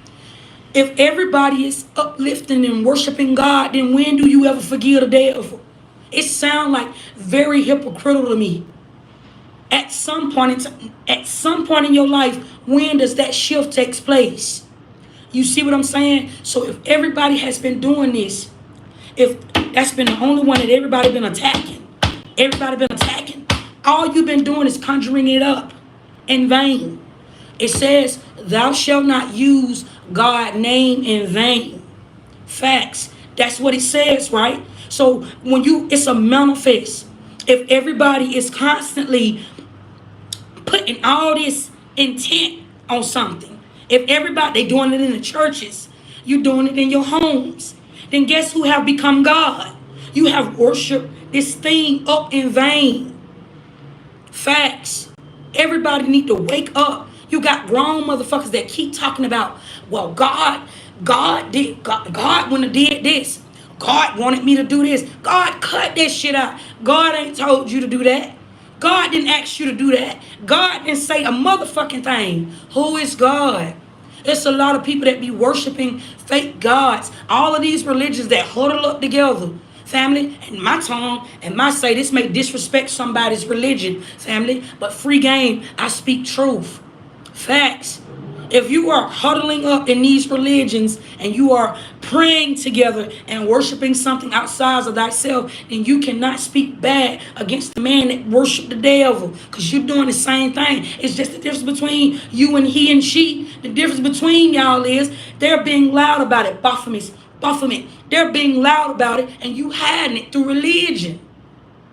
Speaker 1: If everybody is uplifting and worshiping God, then when do you ever forgive the devil? It sounds like very hypocritical to me. At some point in your life, when does that shift take place? You see what I'm saying? So if everybody has been doing this, if that's been the only one that everybody been attacking, all you've been doing is conjuring it up in vain. It says, thou shalt not use God's name in vain. Facts. That's what it says, right? So when it's a manifest. If everybody is constantly putting all this intent on something, if everybody they doing it in the churches, you doing it in your homes, then guess who have become God? You have worshiped this thing up in vain. Facts. Everybody need to wake up. You got grown motherfuckers that keep talking about, well, God wouldn't have did this. God wanted me to do this. God cut that shit out. God ain't told you to do that. God didn't ask you to do that. God didn't say a motherfucking thing. Who is God? It's a lot of people that be worshiping fake gods. All of these religions that huddle up together. Family, and my tongue and my say this may disrespect somebody's religion, family, but free game, I speak truth. Facts. If you are huddling up in these religions and you are praying together and worshiping something outside of thyself, then you cannot speak bad against the man that worship the devil, because you're doing the same thing. It's just the difference between you and he and she. The difference between y'all is they're being loud about it. Baphomet. They're being loud about it and you hiding it through religion.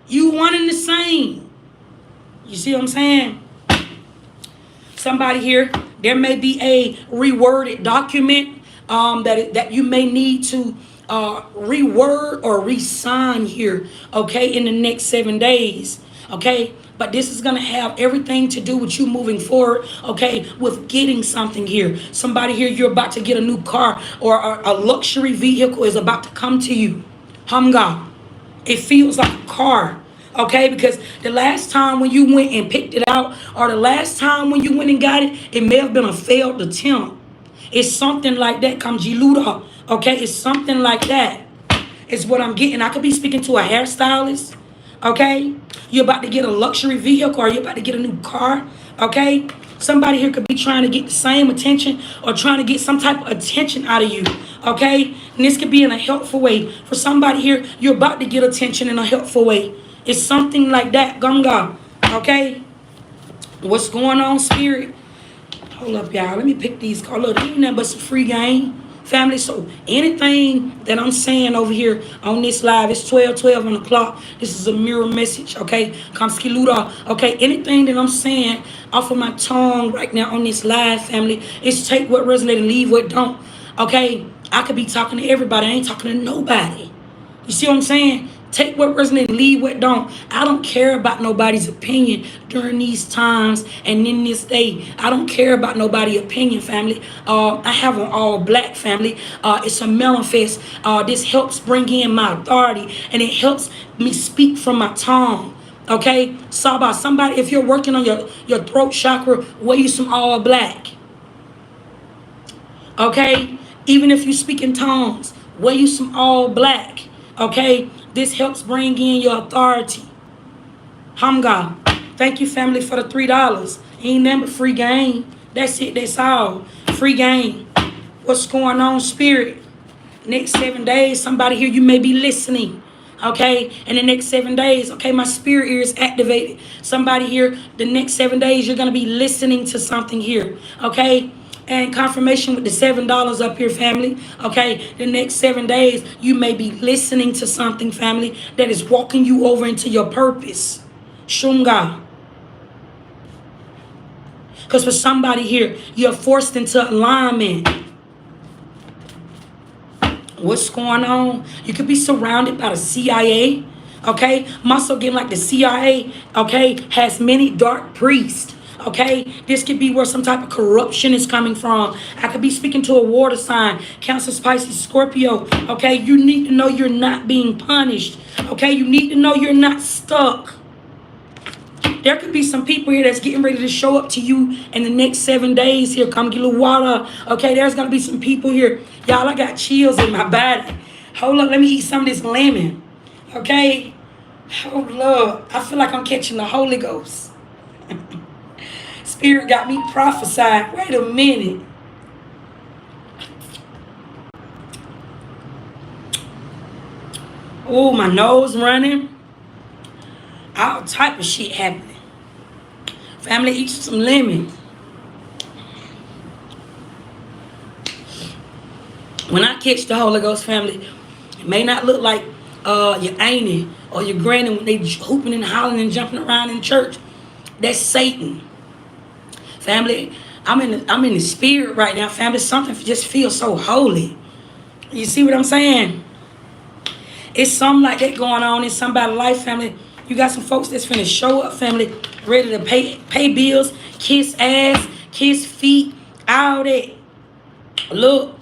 Speaker 1: You one and the same. You see what I'm saying? Somebody here, there may be a reworded document that you may need to reword or re-sign here, okay, in the next 7 days, okay? But this is going to have everything to do with you moving forward, okay, with getting something here. Somebody here, you're about to get a new car or a luxury vehicle is about to come to you. Humga. It feels like a car. Okay, because the last time when you went and picked it out, or the last time when you went and got it, it may have been a failed attempt. It's something like that. Kamjiluda. Okay, it's something like that. It's what I'm getting. I could be speaking to a hairstylist. Okay, you're about to get a luxury vehicle, or you're about to get a new car. Okay, somebody here could be trying to get the same attention or trying to get some type of attention out of you. Okay, and this could be in a helpful way. For somebody here, you're about to get attention in a helpful way. It's something like that, Gunga. Okay? What's going on, Spirit? Hold up, y'all. Let me pick these cards. Look, ain't nothing but some free game. Family, so anything that I'm saying over here on this live, it's 12:12 on the clock. This is a mirror message, okay? Kamski Luda. Okay, anything that I'm saying off of my tongue right now on this live, family, is take what resonates and leave what don't. Okay? I could be talking to everybody. I ain't talking to nobody. You see what I'm saying? Take what resonates and leave what don't. I don't care about nobody's opinion during these times and in this day. I don't care about nobody's opinion, family. I have an all black family. It's a manifest. This helps bring in my authority and it helps me speak from my tongue. Okay? Saba, somebody, if you're working on your throat chakra, wear you some all black. Okay? Even if you speak in tongues, wear you some all black. Okay? This helps bring in your authority. Hamga. Thank you, family, for the $3. Ain't nothing but free game. That's it. That's all. Free game. What's going on, Spirit? Next 7 days, somebody here, you may be listening. Okay? In the next 7 days, okay, my spirit ear is activated. Somebody here, the next 7 days, you're going to be listening to something here. Okay? And confirmation with the $7 up here, family. Okay, the next 7 days, you may be listening to something, family, that is walking you over into your purpose. Shunga. Because for somebody here, you're forced into alignment. What's going on? You could be surrounded by the CIA. Okay, I'm also getting like the CIA, okay, has many dark priests. Okay, this could be where some type of corruption is coming from. I could be speaking to a water sign, Cancer, Pisces, Scorpio. Okay, you need to know you're not being punished. Okay, you need to know you're not stuck. There could be some people here that's getting ready to show up to you in the next 7 days here. Come get a little water. Okay, there's going to be some people here. Y'all, I got chills in my body. Hold up, let me eat some of this lemon. Okay? Oh, Lord. I feel like I'm catching the Holy Ghost. Spirit got me prophesied. Wait a minute. Oh, my nose running. All type of shit happening. Family, eat some lemon. When I catch the Holy Ghost, family, It may not look like your auntie or your granny when they hooping and hollering and jumping around in church. That's Satan. Family, I'm in the spirit right now. Family, something just feels so holy. You see what I'm saying? It's something like that going on in somebody's life, family. You got some folks that's finna show up, family, ready to pay bills, kiss ass, kiss feet, all that. Look,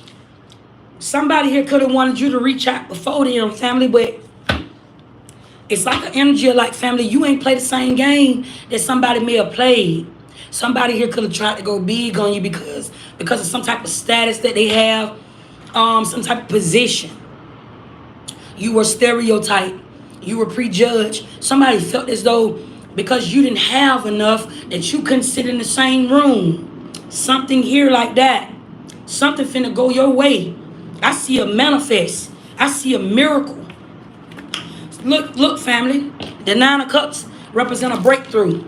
Speaker 1: somebody here could have wanted you to reach out before them, family, but it's like an energy of like, family, you ain't played the same game that somebody may have played. Somebody here could have tried to go big on you because of some type of status that they have, some type of position. You were stereotyped. You were prejudged. Somebody felt as though because you didn't have enough that you couldn't sit in the same room. Something here like that. Something finna go your way. I see a manifest. I see a miracle. Look, family. The 9 of Cups represent a breakthrough.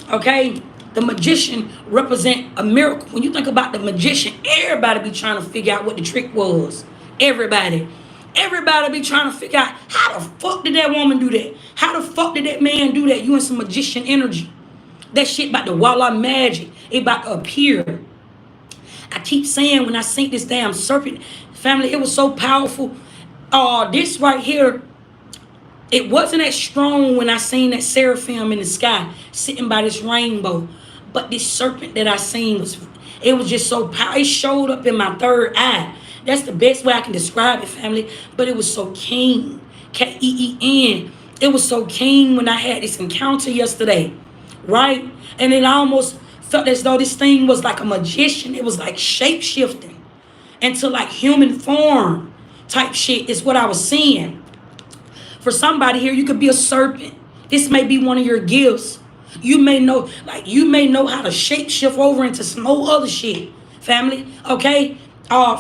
Speaker 1: Okay? The magician represent a miracle. When you think about the magician, everybody be trying to figure out what the trick was. Everybody be trying to figure out how the fuck did that woman do that? How the fuck did that man do that? You in some magician energy. That shit about the walla magic. It about to appear. I keep saying when I sink this damn serpent, family, it was so powerful. This right here, it wasn't as strong when I seen that seraphim in the sky sitting by this rainbow. But this serpent that I seen was just so powerful. It showed up in my third eye. That's the best way I can describe it, family. But it was so keen. Keen. It was so keen when I had this encounter yesterday. Right? And it almost felt as though this thing was like a magician. It was like shape-shifting into like human form type shit is what I was seeing. For somebody here, you could be a serpent. This may be one of your gifts. You may know how to shape shift over into some whole other shit, family. Okay?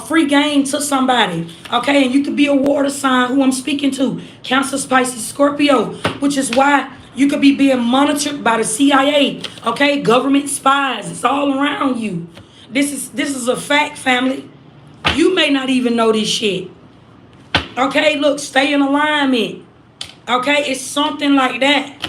Speaker 1: Free game to somebody. Okay? And you could be a water sign who I'm speaking to. Cancer, Pisces, Scorpio. Which is why you could be being monitored by the CIA. Okay? Government spies. It's all around you. This is a fact, family. You may not even know this shit. Okay? Look, stay in alignment. Okay? It's something like that.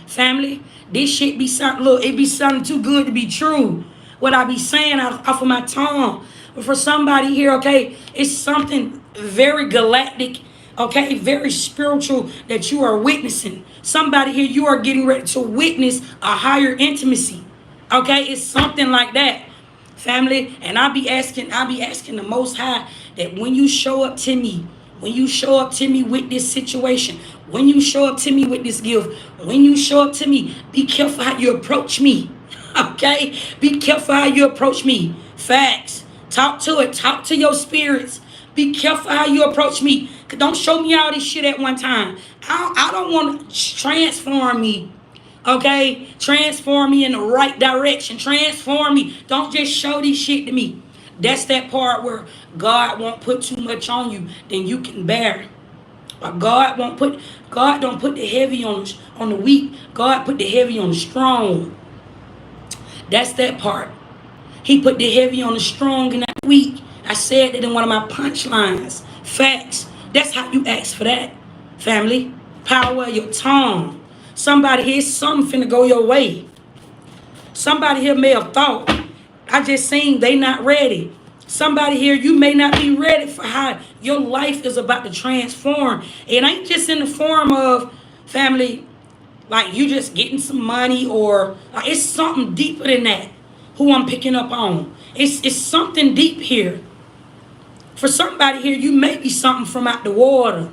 Speaker 1: Family, this shit be something, look, it be something too good to be true. What I be saying off of my tongue. But for somebody here, okay, it's something very galactic, okay, very spiritual that you are witnessing. Somebody here, you are getting ready to witness a higher intimacy. Okay, it's something like that. Family, and I'll be asking the Most High that when you show up to me, when you show up to me with this situation, when you show up to me with this gift, when you show up to me, be careful how you approach me. Okay? Be careful how you approach me. Facts. Talk to it. Talk to your spirits. Be careful how you approach me. Don't show me all this shit at one time. I don't want to transform me. Okay? Transform me in the right direction. Transform me. Don't just show this shit to me. That's that part where God won't put too much on you than you can bear. But God don't put the heavy on the weak. God put the heavy on the strong. That's that part. He put the heavy on the strong and the weak. I said that in one of my punchlines. Facts. That's how you ask for that, family. Power of your tongue. Somebody here, something finna go your way. Somebody here may have thought, I just seen they not ready. Somebody here, you may not be ready for how your life is about to transform. It ain't just in the form of, family, like you just getting some money or like it's something deeper than that who I'm picking up on. It's something deep here. For somebody here, you may be something from out the water.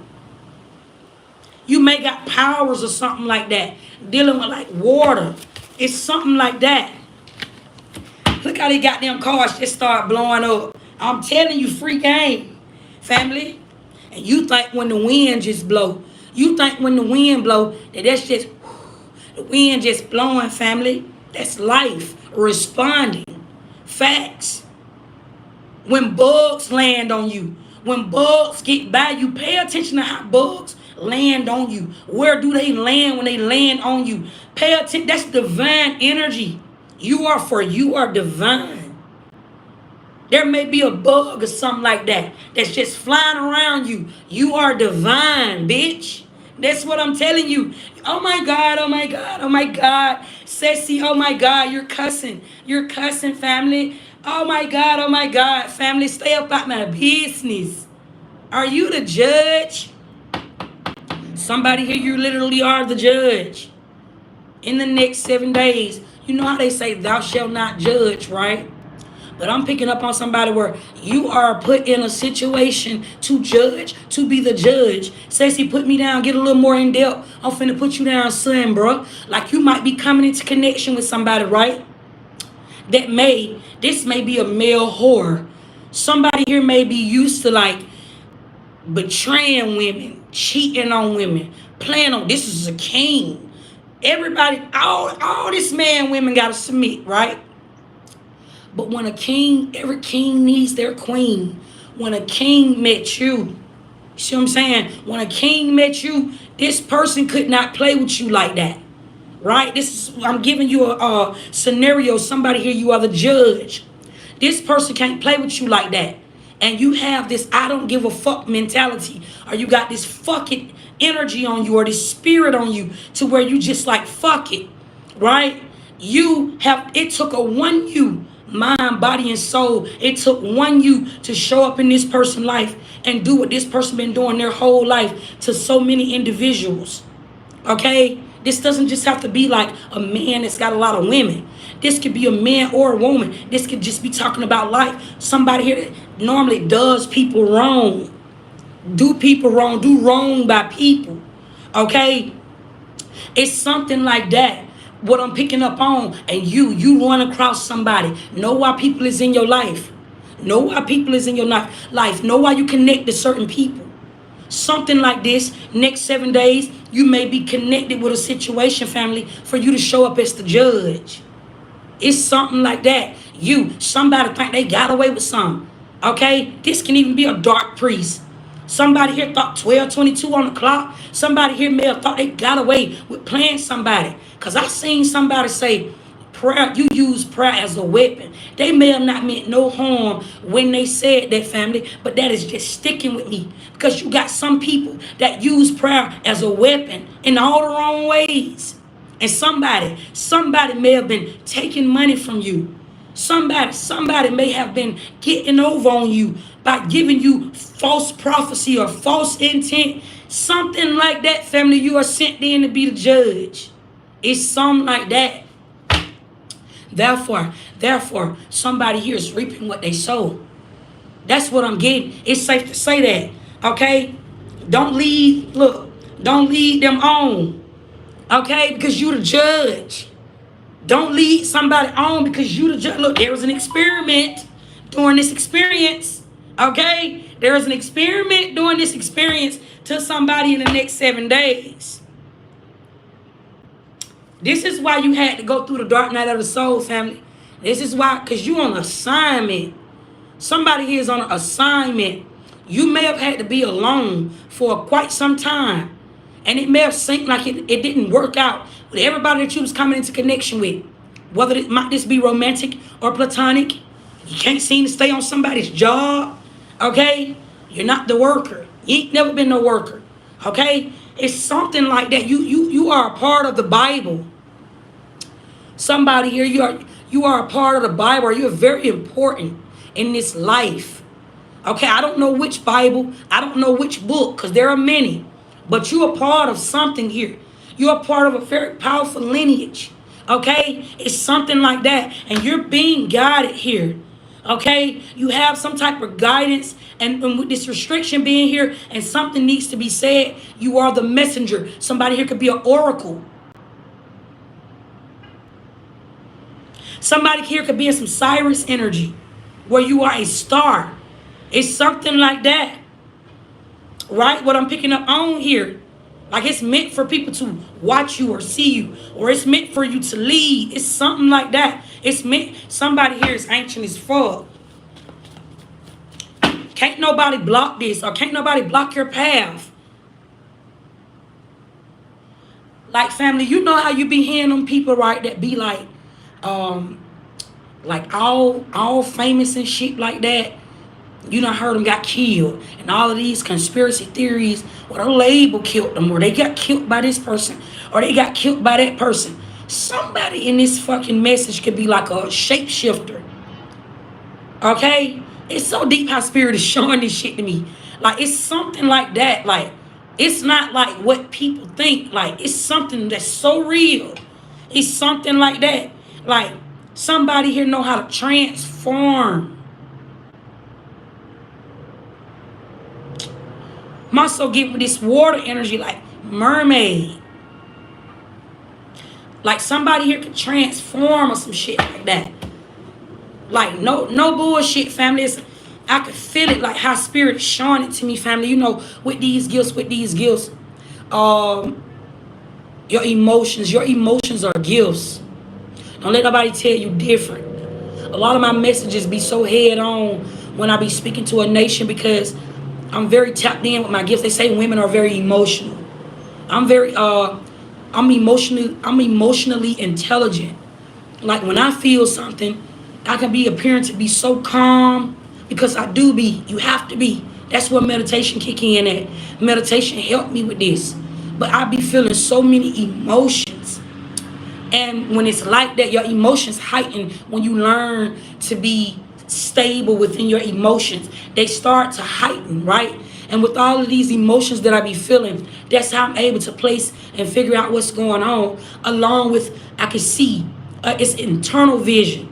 Speaker 1: You may got powers or something like that. Dealing with like water. It's something like that. Look how they goddamn cars just start blowing up. I'm telling you, free game, family. And you think when the wind just blow, you think when the wind blow that's just the wind just blowing, family. That's life responding. Facts. When bugs land on you, when bugs get by you, pay attention to how bugs land on you. Where do they land when they land on you? Pay attention. That's divine energy. You are divine. There may be a bug or something like that that's just flying around you. You are divine, bitch. That's what I'm telling you. Oh my God, oh my God, oh my God. Sassy, oh my God, you're cussing. You're cussing, family. Oh my God, family. Stay up out my business. Are you the judge? Somebody here, you literally are the judge. In the next 7 days, you know how they say, thou shalt not judge, right? But I'm picking up on somebody where you are put in a situation to judge, to be the judge. Stacey, put me down, get a little more in depth. I'm finna put you down, son, bro. Like you might be coming into connection with somebody, right? This may be a male whore. Somebody here may be used to like betraying women, cheating on women, playing on, this is a king. Everybody, all this man, women gotta submit, right? But when a king, every king needs their queen. When a king met you, see what I'm saying? When a king met you, this person could not play with you like that. Right? I'm giving you a scenario. Somebody here, you are the judge. This person can't play with you like that. And you have this I don't give a fuck mentality. Or you got this fucking energy on you or this spirit on you to where you just like fuck it. Right? It took a one you, mind, body, and soul. It took one you to show up in this person's life and do what this person been doing their whole life to so many individuals. Okay? This doesn't just have to be like a man that's got a lot of women. This could be a man or a woman. This could just be talking about life. Somebody here that normally does people wrong. Do people wrong. Do wrong by people. Okay? It's something like that. What I'm picking up on. And you run across somebody. Know why people is in your life. Know why people is in your life. Know why you connect to certain people. Something like this, next 7 days, you may be connected with a situation, family, for you to show up as the judge. It's something like that. Somebody think they got away with something. Okay? This can even be a dark priest. Somebody here thought 12:22 on the clock. Somebody here may have thought they got away with playing somebody. Because I seen somebody say, prayer, you use prayer as a weapon. They may have not meant no harm when they said that, family, but that is just sticking with me. Because you got some people that use prayer as a weapon in all the wrong ways. And somebody may have been taking money from you. Somebody may have been getting over on you by giving you false prophecy or false intent. Something like that, family, you are sent in to be the judge. It's something like that. Therefore, somebody here is reaping what they sow. That's what I'm getting. It's safe to say that. Okay? Don't lead them on. Okay? Because you the judge. Don't lead somebody on because you the judge. Look, there was an experiment during this experience. Okay? There is an experiment during this experience to somebody in the next 7 days. This is why you had to go through the dark night of the soul, family. This is why, because you on assignment. Somebody here is on an assignment. You may have had to be alone for quite some time. And it may have seemed like it didn't work out with everybody that you was coming into connection with. Whether it might just be romantic or platonic. You can't seem to stay on somebody's job. Okay? You're not the worker. You ain't never been no worker. Okay? It's something like that. You are a part of the Bible. Somebody here, you are a part of the Bible. You're very important in this life. Okay, I don't know which Bible, I don't know which book, because there are many. But you're a part of something here. You're a part of a very powerful lineage. Okay? It's something like that. And you're being guided here. Okay? You have some type of guidance. And with this restriction being here and something needs to be said, you are the messenger. Somebody here could be an oracle. Somebody here could be in some Cyrus energy where you are a star. It's something like that. Right? What I'm picking up on here. Like it's meant for people to watch you or see you. Or it's meant for you to lead. It's something like that. It's meant. Somebody here is ancient as fuck. Can't nobody block this. Or can't nobody block your path. Like family, you know how you be hearing them people, right, that be like, Like all famous and shit like that. You done heard them got killed. And all of these conspiracy theories, or the label killed them, or they got killed by this person, or they got killed by that person. Somebody in this fucking message could be like a shapeshifter. Okay? It's so deep how spirit is showing this shit to me. Like, it's something like that. Like, it's not like what people think. Like, it's something that's so real. It's something like that. Like, somebody here know how to transform. Muscle give me this water energy like mermaid. Like somebody here could transform or some shit like that. Like no bullshit, family. I could feel it like how spirit is showing it to me, family. You know, with these gifts. Um, your emotions are gifts. Don't let nobody tell you different. A lot of my messages be so head on when I be speaking to a nation because I'm very tapped in with my gifts. They say women are very emotional. I'm emotionally intelligent. Like when I feel something, I can be appearing to be so calm because I do be. You have to be. That's where meditation kick in at. Meditation helped me with this. But I be feeling so many emotions. And when it's like that, your emotions heighten when you learn to be stable within your emotions. They start to heighten, right? And with all of these emotions that I be feeling, that's how I'm able to place and figure out what's going on. Along with, I can see, it's internal vision.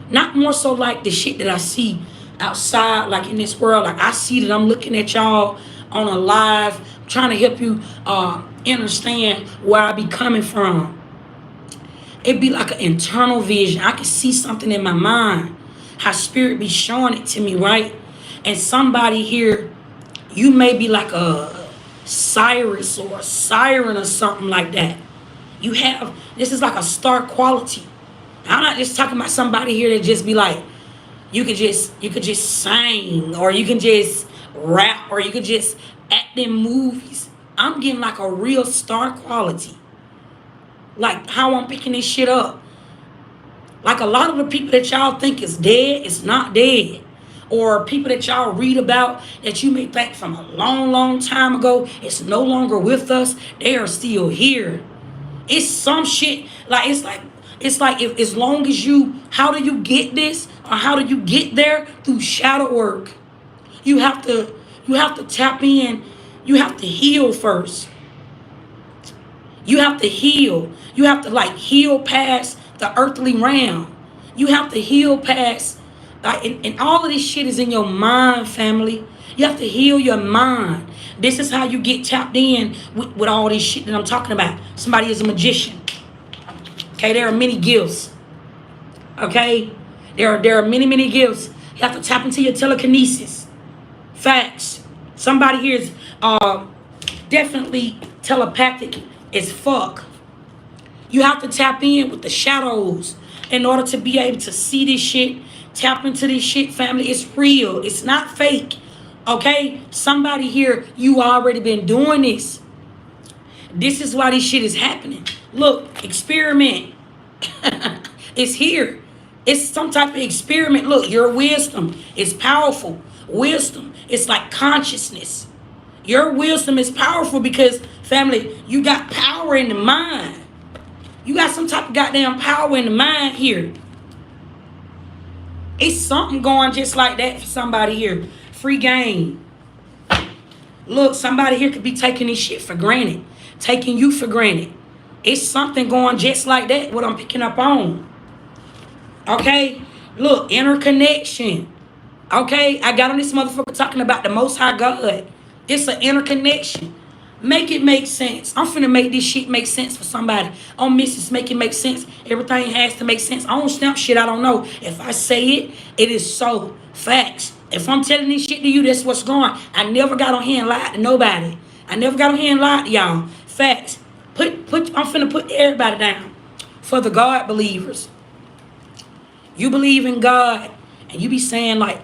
Speaker 1: Not more so like the shit that I see outside, like in this world. Like I see that I'm looking at y'all on a live, trying to help you understand where I be coming from. It be like an internal vision. I can see something in my mind. How spirit be showing it to me, right? And somebody here, you may be like a Cyrus or a siren or something like that. This is like a star quality. I'm not just talking about somebody here that just be like, you could just sing, or you can just rap, or you could just act in movies. I'm getting like a real star quality. Like how I'm picking this shit up. Like a lot of the people that y'all think is dead, it's not dead. Or people that y'all read about that you may think from a long, long time ago, it's no longer with us. They are still here. It's some shit. It's like if as long as you, how do you get this? Or how do you get there? Through shadow work. You have to tap in. You have to heal first. You have to heal. You have to like heal past the earthly realm. You have to heal past, and all of this shit is in your mind, family. You have to heal your mind. This is how you get tapped in with all this shit that I'm talking about. Somebody is a magician. Okay, there are many gifts. Okay, there are many gifts. You have to tap into your telekinesis. Facts. Somebody here is definitely telepathic as fuck. You have to tap in with the shadows in order to be able to see this shit, tap into this shit, family. It's real. It's not fake. Okay? Somebody here, you already been doing this. This is why this shit is happening. Look, experiment. It's here. It's some type of experiment. Look, your wisdom is powerful. Wisdom, it's like consciousness. Your wisdom is powerful because, family, you got power in the mind. You got some type of goddamn power in the mind here. It's something going just like that for somebody here. Free game. Look, somebody here could be taking this shit for granted. Taking you for granted. It's something going just like that, what I'm picking up on. Okay? Look, interconnection. Okay? I got on this motherfucker talking about the Most High God. It's an interconnection. Make it make sense. I'm finna make this shit make sense for somebody. On Mrs. Make it make sense. Everything has to make sense. I don't snap shit I don't know. If I say it, it is so. Facts. If I'm telling this shit to you, that's what's going. I never got on here and lied to nobody. I never got on here and lied to y'all. Facts. I'm finna put everybody down. For the God believers. You believe in God, and you be saying like,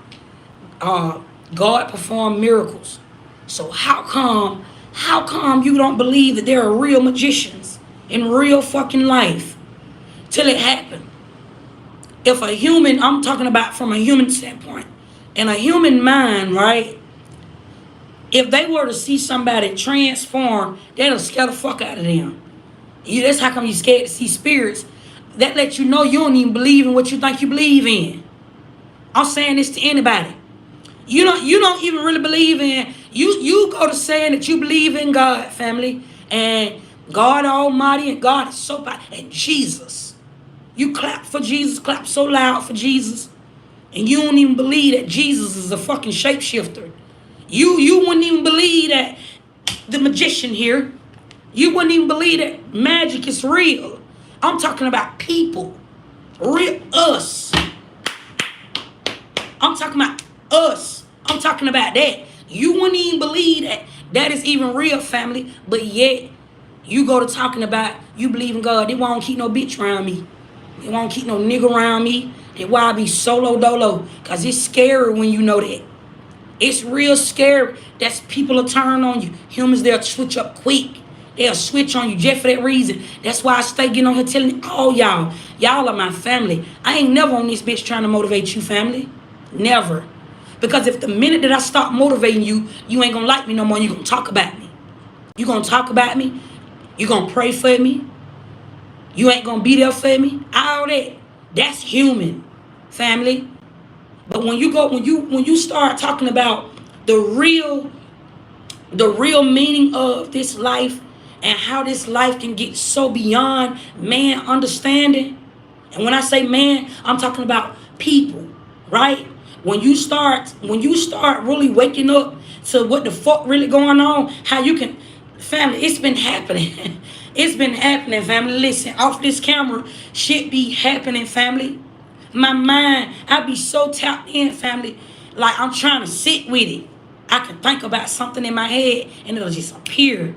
Speaker 1: God performed miracles. So how come you don't believe that there are real magicians in real fucking life till it happened? if a human, I'm talking about from a human standpoint, in a human mind, right? If they were to see somebody transform, that'll scare the fuck out of them. That's how come you scared to see spirits. That lets you know you don't even believe in what you think you believe in. I'm saying this to anybody. You don't even really believe in you go to saying that you believe in God, family, and God Almighty, and God is so powerful, and Jesus. You clap for Jesus, clap so loud for Jesus, and you don't even believe that Jesus is a fucking shapeshifter. You wouldn't even believe that the magician here. You wouldn't even believe that magic is real. I'm talking about people. Real us. I'm talking about us. I'm talking about that. You wouldn't even believe that that is even real, family. But yet, you go to talking about you believe in God. They won't keep no bitch around me. They won't keep no nigga around me. They why I be solo dolo. Because it's scary when you know that. It's real scary. That's people will turn on you. Humans, they'll switch up quick. They'll switch on you just for that reason. That's why I stay getting on here telling all y'all. Y'all are my family. I ain't never on this bitch trying to motivate you, family. Never. Because if the minute that I stop motivating you, you ain't gonna like me no more. You gonna talk about me. You gonna talk about me. You gonna pray for me. You ain't gonna be there for me. All that. That's human, family. But when you start talking about the real meaning of this life and how this life can get so beyond man understanding, and when I say man, I'm talking about people, right? When you start really waking up to what the fuck really going on, how you can, family, it's been happening. It's been happening, family. Listen, off this camera, shit be happening, family. My mind, I be so tapped in, family. Like I'm trying to sit with it. I can think about something in my head and it'll just appear.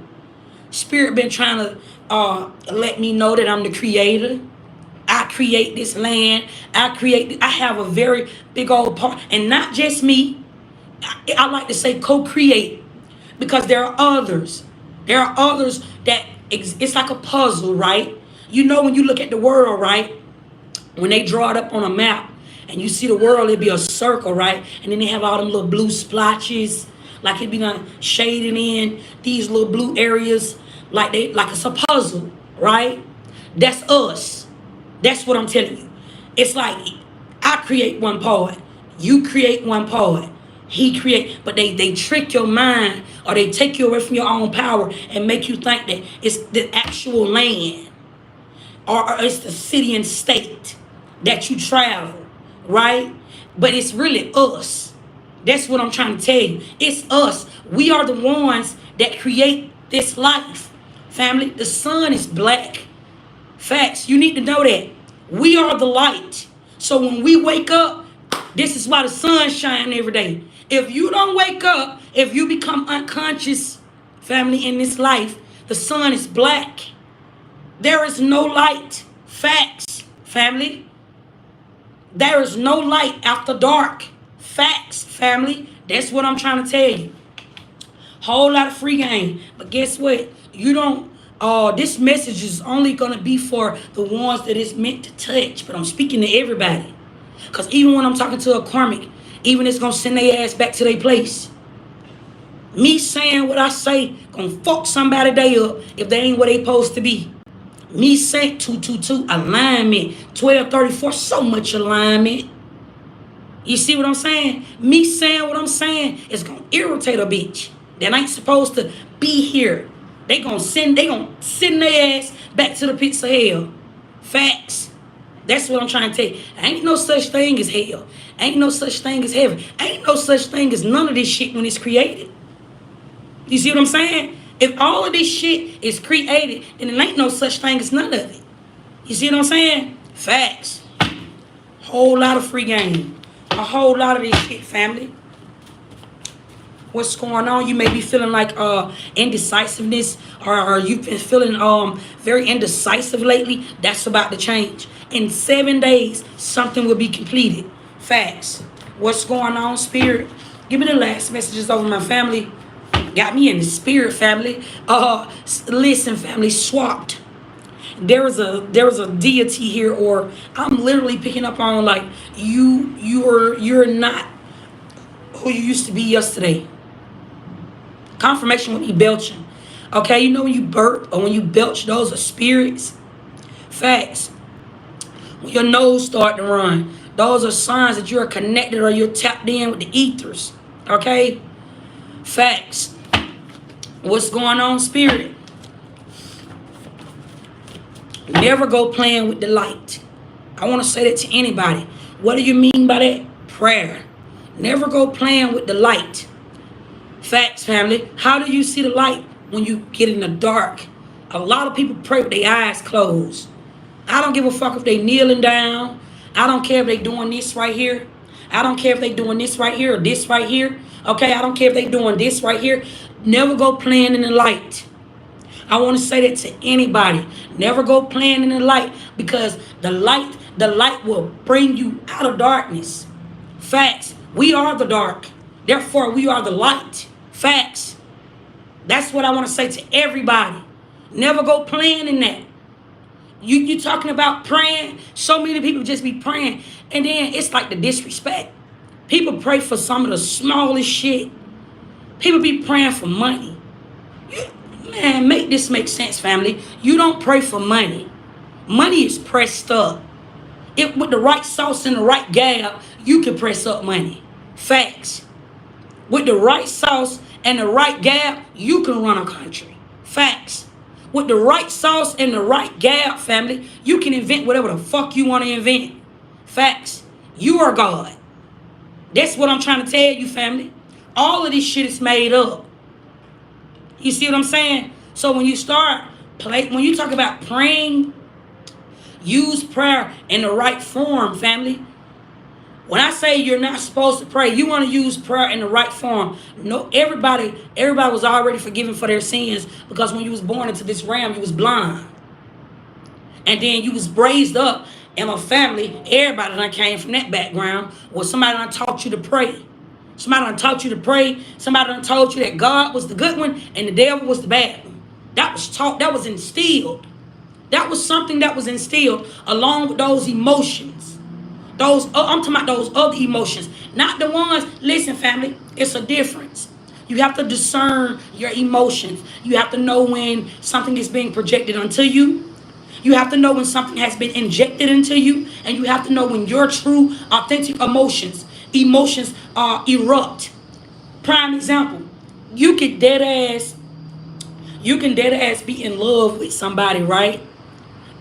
Speaker 1: Spirit been trying to let me know that I'm the creator. I create this land. I have a very big old part. And not just me. I like to say co-create. Because there are others. There are others that it's like a puzzle, right? You know when you look at the world, right? When they draw it up on a map and you see the world, it'd be a circle, right? And then they have all them little blue splotches, like it'd be done shading in these little blue areas, like it's a puzzle, right? That's us. That's what I'm telling you. It's like I create one part, you create one part, he create, but they trick your mind or they take you away from your own power and make you think that it's the actual land or it's the city and state that you travel, right? But it's really us. That's what I'm trying to tell you. It's us. We are the ones that create this life. Family, the sun is black. Facts. You need to know that. We are the light. So when we wake up, this is why the sun shines every day. If you don't wake up, if you become unconscious, family, in this life, the sun is black. There is no light. Facts, family. There is no light after dark. Facts, family. That's what I'm trying to tell you. Whole lot of free game. But guess what? You don't, this message is only going to be for the ones that it's meant to touch. But I'm speaking to everybody. Because even when I'm talking to a karmic, even it's going to send their ass back to their place. Me saying what I say going to fuck somebody day up if they ain't what they supposed to be. Me saying 222 alignment, 1234, so much alignment. You see what I'm saying? Me saying what I'm saying is gonna irritate a bitch that ain't supposed to be here. They gonna send their ass back to the pits of hell. Facts. That's what I'm trying to tell you. Ain't no such thing as hell. Ain't no such thing as heaven. Ain't no such thing as none of this shit when it's created. You see what I'm saying? If all of this shit is created, then it ain't no such thing as none of it. You see what I'm saying? Facts. Whole lot of free game. A whole lot of this shit, family. What's going on? You may be feeling like indecisiveness or you've been feeling very indecisive lately. That's about to change. In 7 days, something will be completed. Facts. What's going on, spirit? Give me the last messages over my family. Got me in the spirit, family. Listen, family, swapped. there is a deity here, or I'm literally picking up on like you're not who you used to be yesterday. Confirmation when you belching. Okay, you know when you burp or when you belch, those are spirits. Facts. When your nose start to run, those are signs that you're connected or you're tapped in with the ethers. Okay? Facts. What's going on, spirit? Never go playing with the light. I want to say that to anybody. What do you mean by that? Prayer. Never go playing with the light. Facts, family. How do you see the light? When you get in the dark. A lot of people pray with their eyes closed. I don't give a fuck if they kneeling down. I don't care if they doing this right here. I don't care if they doing this right here or this right here. Okay, I don't care if they doing this right here. Never go playing in the light. I want to say that to anybody. Never go playing in the light, because the light will bring you out of darkness. Facts. We are the dark. Therefore, we are the light. Facts. That's what I want to say to everybody. Never go playing in that. You talking about praying? So many people just be praying, and then it's like the disrespect. People pray for some of the smallest shit. People be praying for money. Man, make this make sense, family. You don't pray for money. Money is pressed up. If with the right sauce and the right gab, you can press up money. Facts. With the right sauce and the right gab, you can run a country. Facts. With the right sauce and the right gab, family, you can invent whatever the fuck you want to invent. Facts. You are God. That's what I'm trying to tell you, family. All of this shit is made up. You see what I'm saying? So when you when you talk about praying, use prayer in the right form, family. When I say you're not supposed to pray, you want to use prayer in the right form. No, everybody was already forgiven for their sins, because when you was born into this realm, you was blind. And then you was raised up in a family. Everybody that came from that background, where somebody done taught you to pray. Somebody done taught you to pray. Somebody done told you that God was the good one and the devil was the bad one. That was taught, that was instilled. That was something that was instilled along with those emotions. I'm talking about those other emotions. Not the ones, listen family, it's a difference. You have to discern your emotions. You have to know when something is being projected onto you. You have to know when something has been injected into you. And you have to know when your true, authentic emotions erupt. Prime example, you can dead ass be in love with somebody, right?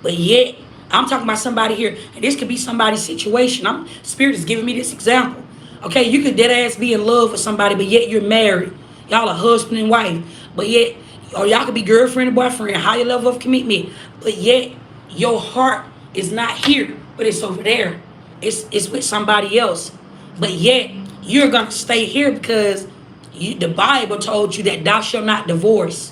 Speaker 1: But yet, I'm talking about somebody here, and this could be somebody's situation. Spirit is giving me this example. Okay, you could dead ass be in love with somebody, but yet you're married. Y'all are husband and wife, but yet, or y'all could be girlfriend and boyfriend, higher level of commitment, but yet your heart is not here, but it's over there. It's with somebody else, but yet you're gonna stay here because the Bible told you that thou shalt not divorce,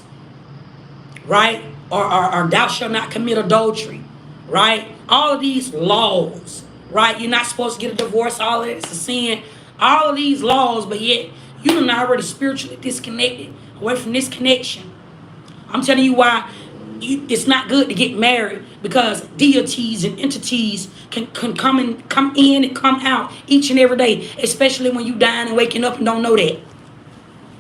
Speaker 1: right? Or thou shalt not commit adultery, right? All of these laws, right? You're not supposed to get a divorce. All of it's a sin. All of these laws, but yet you're not already spiritually disconnected away from this connection. I'm telling you why it's not good to get married, because deities and entities can come in and come out each and every day, especially when you dying and waking up and don't know that.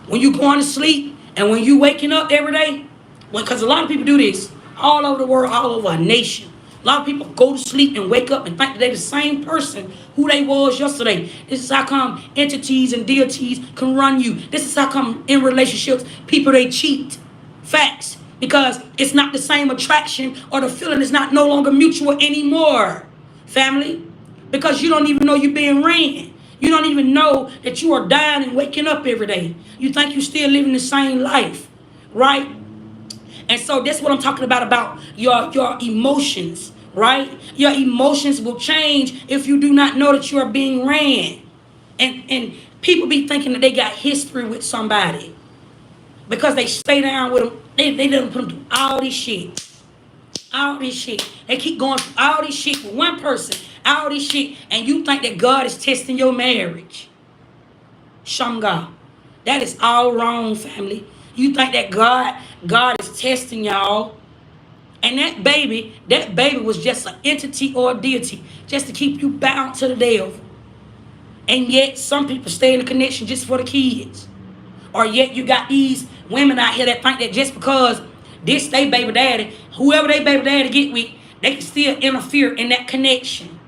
Speaker 1: When you going to sleep and when you waking up every day, because a lot of people do this all over the world, all over a nation. A lot of people go to sleep and wake up and think that they're the same person who they was yesterday. This is how come entities and deities can run you. This is how come in relationships, people, they cheat. Facts. Because it's not the same attraction, or the feeling is not no longer mutual anymore. Family. Because you don't even know you're being ran. You don't even know that you are dying and waking up every day. You think you're still living the same life. Right? And so that's what I'm talking about your emotions, right? Your emotions will change if you do not know that you are being ran. And people be thinking that they got history with somebody because they stay down with them. They done put them through all this shit. All this shit. They keep going through all this shit with one person. All this shit. And you think that God is testing your marriage. Shamgar. That is all wrong, family. You think that God is testing y'all. And that baby was just an entity or a deity just to keep you bound to the devil. And yet some people stay in the connection just for the kids. Or yet you got these women out here that think that just because this they baby daddy, whoever they baby daddy get with, they can still interfere in that connection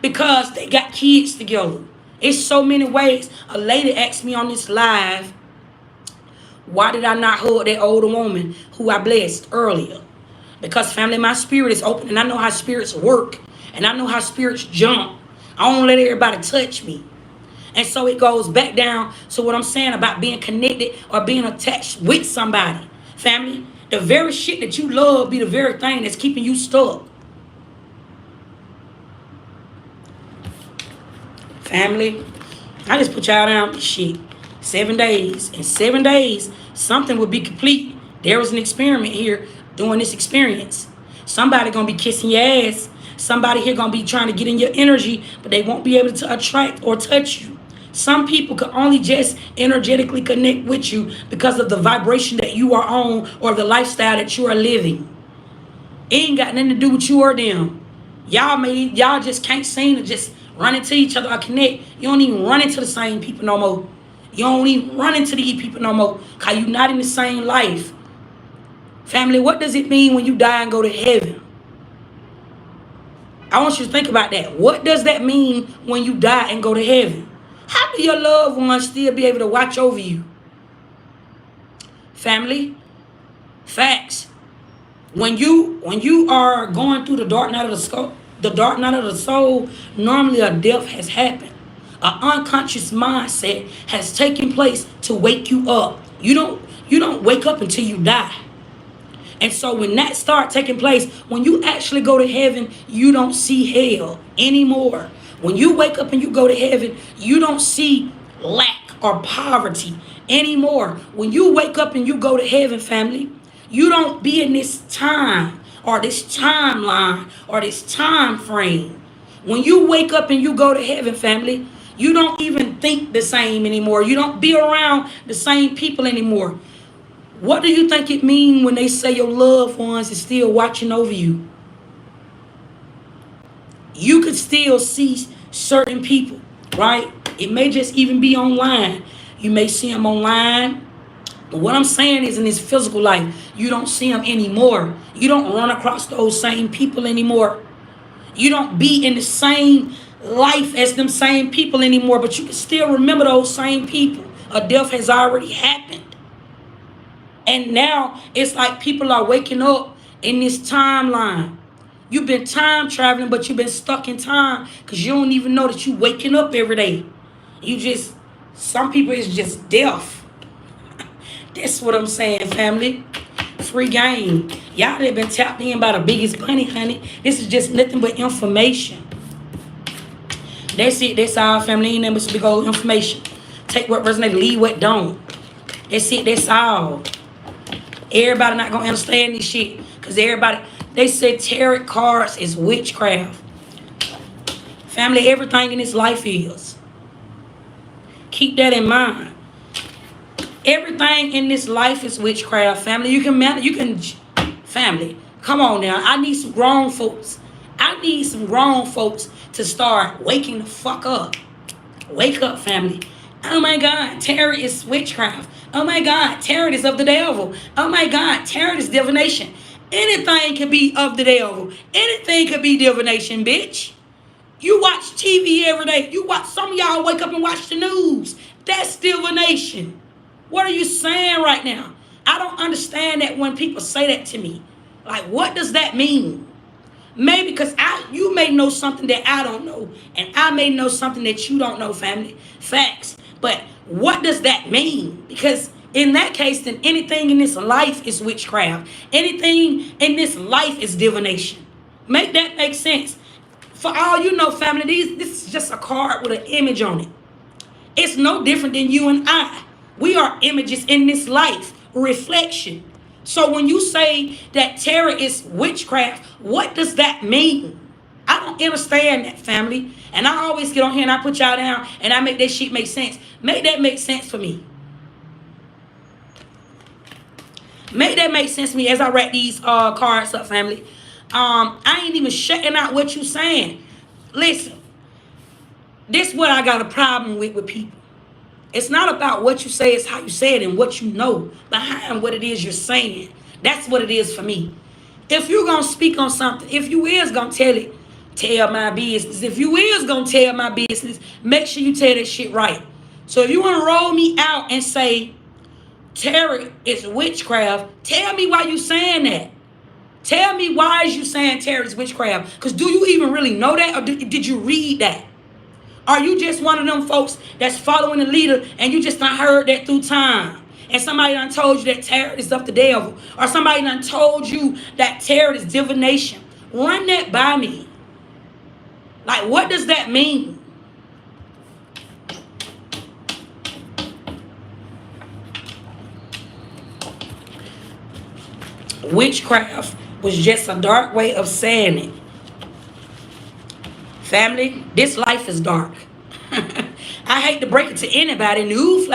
Speaker 1: because they got kids together. It's so many ways. A lady asked me on this live, why did I not hug that older woman who I blessed earlier? Because family, my spirit is open and I know how spirits work and I know how spirits jump. I don't let everybody touch me. And so it goes back down to what I'm saying about being connected or being attached with somebody. Family, the very shit that you love be the very thing that's keeping you stuck. Family, I just put y'all down this shit. 7 days. In 7 days, something will be complete. There was an experiment here doing this experience. Somebody gonna be kissing your ass. Somebody here gonna be trying to get in your energy, but they won't be able to attract or touch you. Some people can only just energetically connect with you because of the vibration that you are on or the lifestyle that you are living. It ain't got nothing to do with you or them. Y'all just can't seem to just run into each other or connect. You don't even run into the same people no more. You don't even run into these people no more because you're not in the same life. Family, what does it mean when you die and go to heaven? I want you to think about that. What does that mean when you die and go to heaven? How do your loved ones still be able to watch over you? Family, facts. When you are going through the dark night of the soul, normally a death has happened. An unconscious mindset has taken place to wake you up. You don't wake up until you die. And so when that start taking place, when you actually go to heaven, you don't see hell anymore. When you wake up and you go to heaven, you don't see lack or poverty anymore. When you wake up and you go to heaven, family, you don't be in this time or this timeline or this time frame. When you wake up and you go to heaven, family, you don't even think the same anymore. You don't be around the same people anymore. What do you think it means when they say your loved ones is still watching over you? You could still see certain people, right? It may just even be online. You may see them online. But what I'm saying is in this physical life, you don't see them anymore. You don't run across those same people anymore. You don't be in the same life as them same people anymore, but you can still remember those same people. A death has already happened. And now it's like people are waking up in this timeline. You've been time traveling, but you've been stuck in time because you don't even know that you waking up every day. Some people is just deaf. That's what I'm saying, family. Free game. Y'all have been tapped in by the biggest bunny, honey. This is just nothing but information. That's it. That's all, family. Ain't nothing but big old information. Take what resonates, leave what don't. That's it. That's all. Everybody not gonna understand this shit because they say tarot cards is witchcraft. Family, everything in this life is. Keep that in mind. Everything in this life is witchcraft. Family, family, come on now. I need some grown folks. I need some grown folks to start waking the fuck up. Wake up, family. Oh my God, tarot is witchcraft. Oh my God, tarot is of the devil. Oh my God, tarot is divination. Anything can be of the devil. Anything could be divination, bitch. You watch TV every day. Some of y'all wake up and watch the news. That's divination. What are you saying right now? I don't understand that when people say that to me. Like, what does that mean? Maybe because you may know something that I don't know. And I may know something that you don't know, family. Facts. But what does that mean? Because in that case, then anything in this life is witchcraft. Anything in this life is divination. Make that make sense. For all you know, family, this is just a card with an image on it. It's no different than you and I. We are images in this life, reflection. So when you say that tarot is witchcraft, what does that mean? I don't understand that, family. And I always get on here and I put y'all down and I make that shit make sense. Make that make sense for me. Make that make sense to me as I wrap these cards up, family. I ain't even shutting out what you saying. Listen, this is what I got a problem with people. It's not about what you say, it's how you say it and what you know behind what it is you're saying. That's what it is for me. If you're going to speak on something, if you is going to tell it, tell my business. If you is going to tell my business, make sure you tell that shit right. So if you want to roll me out and say, tarot is witchcraft, tell me why you saying that. Tell me why is you saying tarot is witchcraft? Because do you even really know that, or did you read that? Are you just one of them folks that's following the leader and you just not heard that through time? And somebody done told you that tarot is of the devil. Or somebody done told you that tarot is divination. Run that by me. Like, what does that mean? Witchcraft was just a dark way of saying it. Family, this life is dark. I hate to break it to anybody. News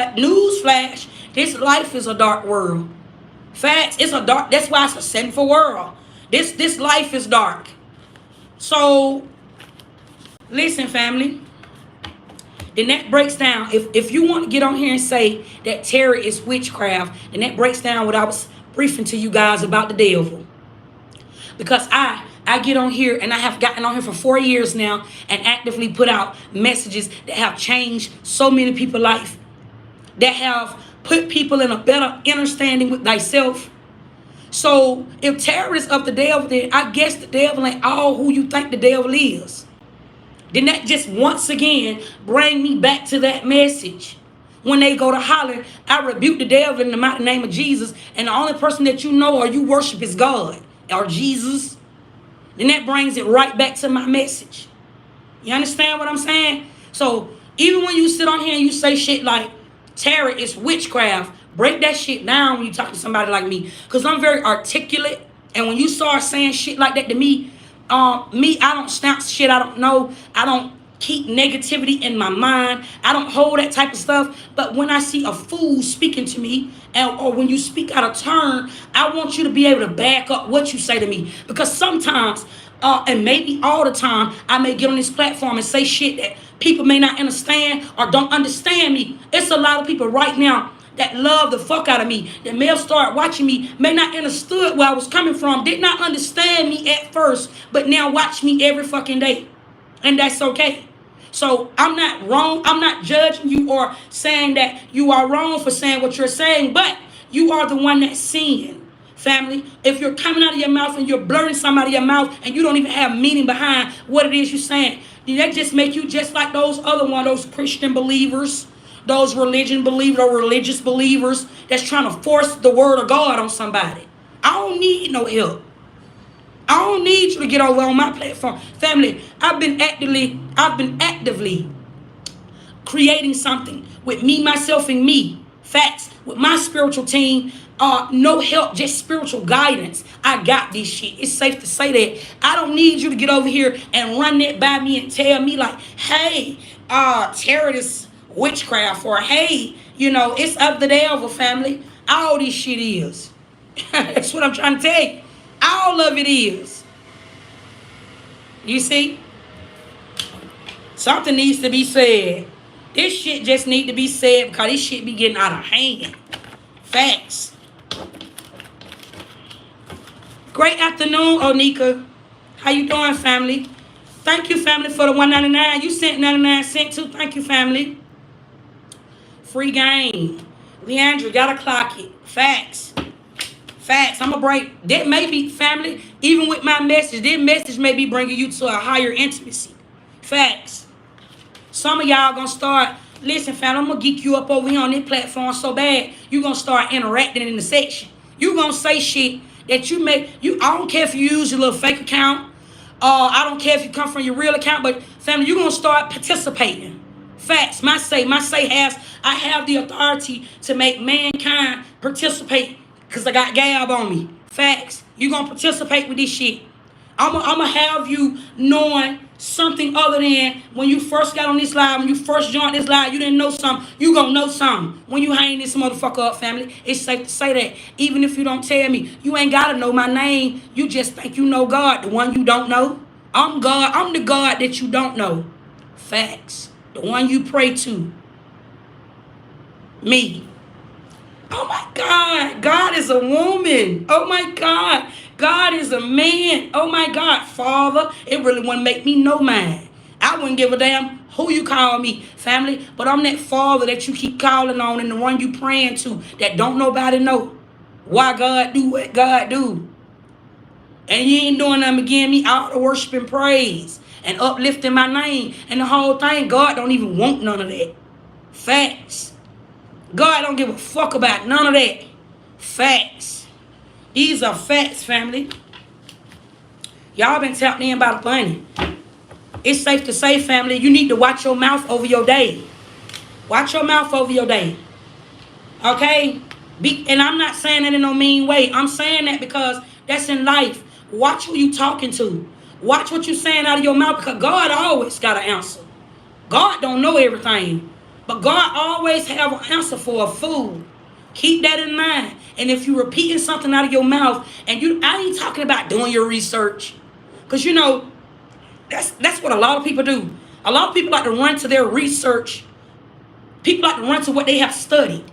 Speaker 1: flash, this life is a dark world. Facts, it's a dark, that's why it's a sinful world. This life is dark. So, listen, family. Then that breaks down, if you want to get on here and say that tarot is witchcraft, then that breaks down what I was briefing to you guys about the devil. Because I get on here and I have gotten on here for 4 years now and actively put out messages that have changed so many people's life, that have put people in a better understanding with thyself. So if tarot is of the devil, then I guess the devil ain't all who you think the devil is. Then that just once again bring me back to that message. When they go to holler, I rebuke the devil in the mighty name of Jesus, and the only person that you know or you worship is God or Jesus. Then that brings it right back to my message. You understand what I'm saying? So even when you sit on here and you say shit like tarot is witchcraft, break that shit down when you talk to somebody like me. Because I'm very articulate. And when you start saying shit like that to me, I don't stamp shit I don't know. I don't keep negativity in my mind. I don't hold that type of stuff. But when I see a fool speaking to me, or when you speak out of turn, I want you to be able to back up what you say to me. Because sometimes, and maybe all the time, I may get on this platform and say shit that people may not understand or don't understand me. It's a lot of people right now that love the fuck out of me, that may have started watching me, may not understood where I was coming from, did not understand me at first, but now watch me every fucking day. And that's okay. So I'm not wrong. I'm not judging you or saying that you are wrong for saying what you're saying, but you are the one that's seeing. Family, if you're coming out of your mouth and you're blurring something out of your mouth and you don't even have meaning behind what it is you're saying, then that just make you just like those other ones, those Christian believers, those religion believers or religious believers that's trying to force the word of God on somebody. I don't need no help. I don't need you to get over on my platform. Family, I've been actively creating something with me, myself, and me. Facts. With my spiritual team. No help, just spiritual guidance. I got this shit. It's safe to say that. I don't need you to get over here and run that by me and tell me like, hey, tarot is witchcraft, or hey, it's of the devil, family. All this shit is. That's what I'm trying to tell you. All of it is. You see? Something needs to be said. This shit just need to be said because this shit be getting out of hand. Facts. Great afternoon, Onika. How you doing, family? Thank you, family, for the $1.99. You sent 99 cents too. Thank you, family. Free game. Leandra, gotta clock it. Facts. Facts. I'm going to break. That may be, family, even with my message, this message may be bringing you to a higher intimacy. Facts. Some of y'all going to start, listen, family, I'm going to geek you up over here on this platform so bad, you going to start interacting in the section. You going to say shit that I don't care if you use your little fake account. I don't care if you come from your real account, but family, you're going to start participating. Facts. I have the authority to make mankind participate because I got Gab on me. Facts. You're going to participate with this shit. I'm going to have you knowing something other than when you first got on this live, when you first joined this live, you didn't know something. You gonna know something when you hang this motherfucker up, family. It's safe to say that. Even if you don't tell me, you ain't gotta know my name. You just think you know God, the one you don't know. I'm God. I'm the God that you don't know. Facts. The one you pray to. Me. Oh my God. God is a woman. Oh my God. God is a man. Oh my God. Father, it really wouldn't make me no mine. I wouldn't give a damn who you call me, family. But I'm that father that you keep calling on and the one you praying to that don't nobody know. Why God do what God do. And you ain't doing nothing again me all the worship and praise and uplifting my name and the whole thing. God don't even want none of that. Facts. God don't give a fuck about none of that. Facts. These are facts, family. Y'all been tapped in by the bunny. It's safe to say, family, you need to watch your mouth over your day. Watch your mouth over your day. Okay? And I'm not saying that in no mean way. I'm saying that because that's in life. Watch who you talking to. Watch what you saying out of your mouth because God always got an answer. God don't know everything. But God always have an answer for a fool. Keep that in mind. And if you're repeating something out of your mouth, and I ain't talking about doing your research. Because you know, that's what a lot of people do. A lot of people like to run to their research. People like to run to what they have studied.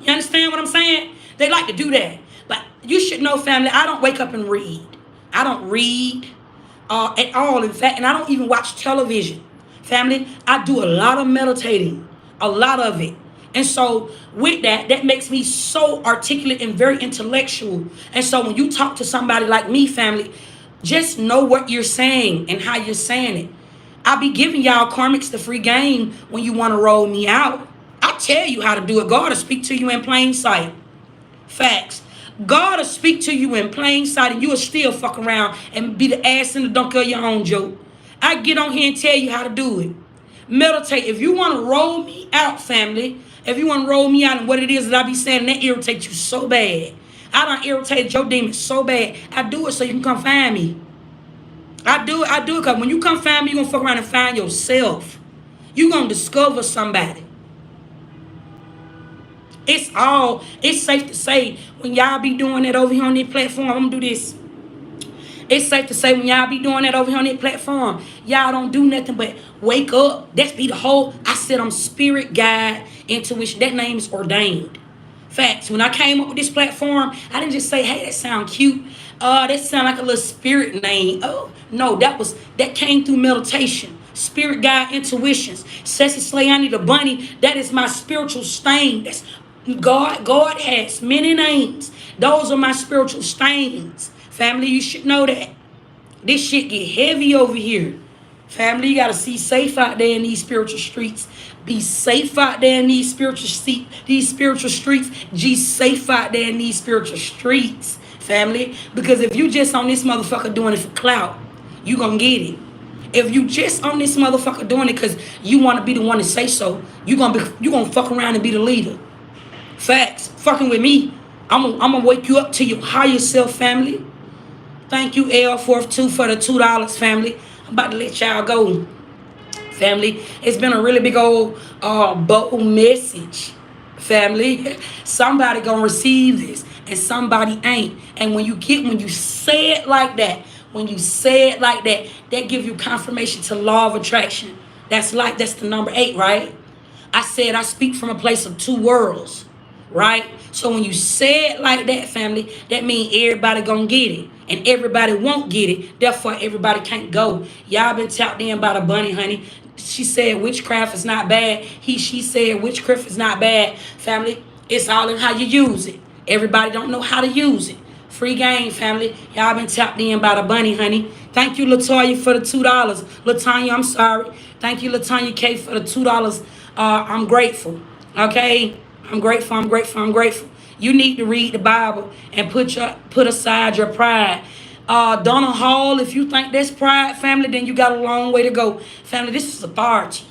Speaker 1: You understand what I'm saying? They like to do that. But you should know, family, I don't wake up and read. I don't read at all, in fact, and I don't even watch television. Family, I do a lot of meditating, a lot of it. And so with that, that makes me so articulate and very intellectual. And so when you talk to somebody like me, family, just know what you're saying and how you're saying it. I'll be giving y'all karmics the free game when you want to roll me out. I tell you how to do it. God will speak to you in plain sight. Facts. God will speak to you in plain sight and you will still fuck around and be the ass in the donkey of your own joke. I get on here and tell you how to do it. Meditate. If you want to roll me out, family, if you want to roll me out and what it is that I be saying, that irritates you so bad. I done irritated your demons so bad. I do it so you can come find me. I do it because when you come find me, you're going to fuck around and find yourself. You're going to discover somebody. It's safe to say when y'all be doing that over here on this platform, I'm going to do this. It's safe to say when y'all be doing that over here on that platform, y'all don't do nothing but wake up. That's be the whole, I said I'm spirit, guide, intuition. That name is ordained. Facts. When I came up with this platform, I didn't just say, hey, that sound cute. That sound like a little spirit name. Oh, no, that came through meditation. Spirit, guide, intuitions. Sassy Slayani the bunny, that is my spiritual stain. That's God has many names. Those are my spiritual stains. Family, you should know that. This shit get heavy over here. Family, you gotta see safe out there in these spiritual streets. Be safe out there in these spiritual streets. Be safe out there in these spiritual streets, family. Because if you just on this motherfucker doing it for clout, you gonna get it. If you just on this motherfucker doing it because you want to be the one to say so, you gonna fuck around and be the leader. Facts. Fucking with me, I'm gonna wake you up to your higher self, family. Thank you, L42, for the $2, family. I'm about to let y'all go, family. It's been a really big old bold message, family. Somebody gonna receive this and somebody ain't. And when you say it like that, that give you confirmation to law of attraction. That's the number 8, right? I said I speak from a place of 2 worlds, right? So when you say it like that, family, that means everybody gonna get it. And everybody won't get it. Therefore, everybody can't go. Y'all been tapped in by the bunny, honey. She said witchcraft is not bad. She said witchcraft is not bad. Family, it's all in how you use it. Everybody don't know how to use it. Free game, family. Y'all been tapped in by the bunny, honey. Thank you, Latoya, for the $2. Latanya, I'm sorry. Thank you, Latanya K, for the $2. I'm grateful. Okay? I'm grateful. You need to read the Bible and put aside your pride. Donna Hall, if you think that's pride, family, then you got a long way to go. Family, this is authority.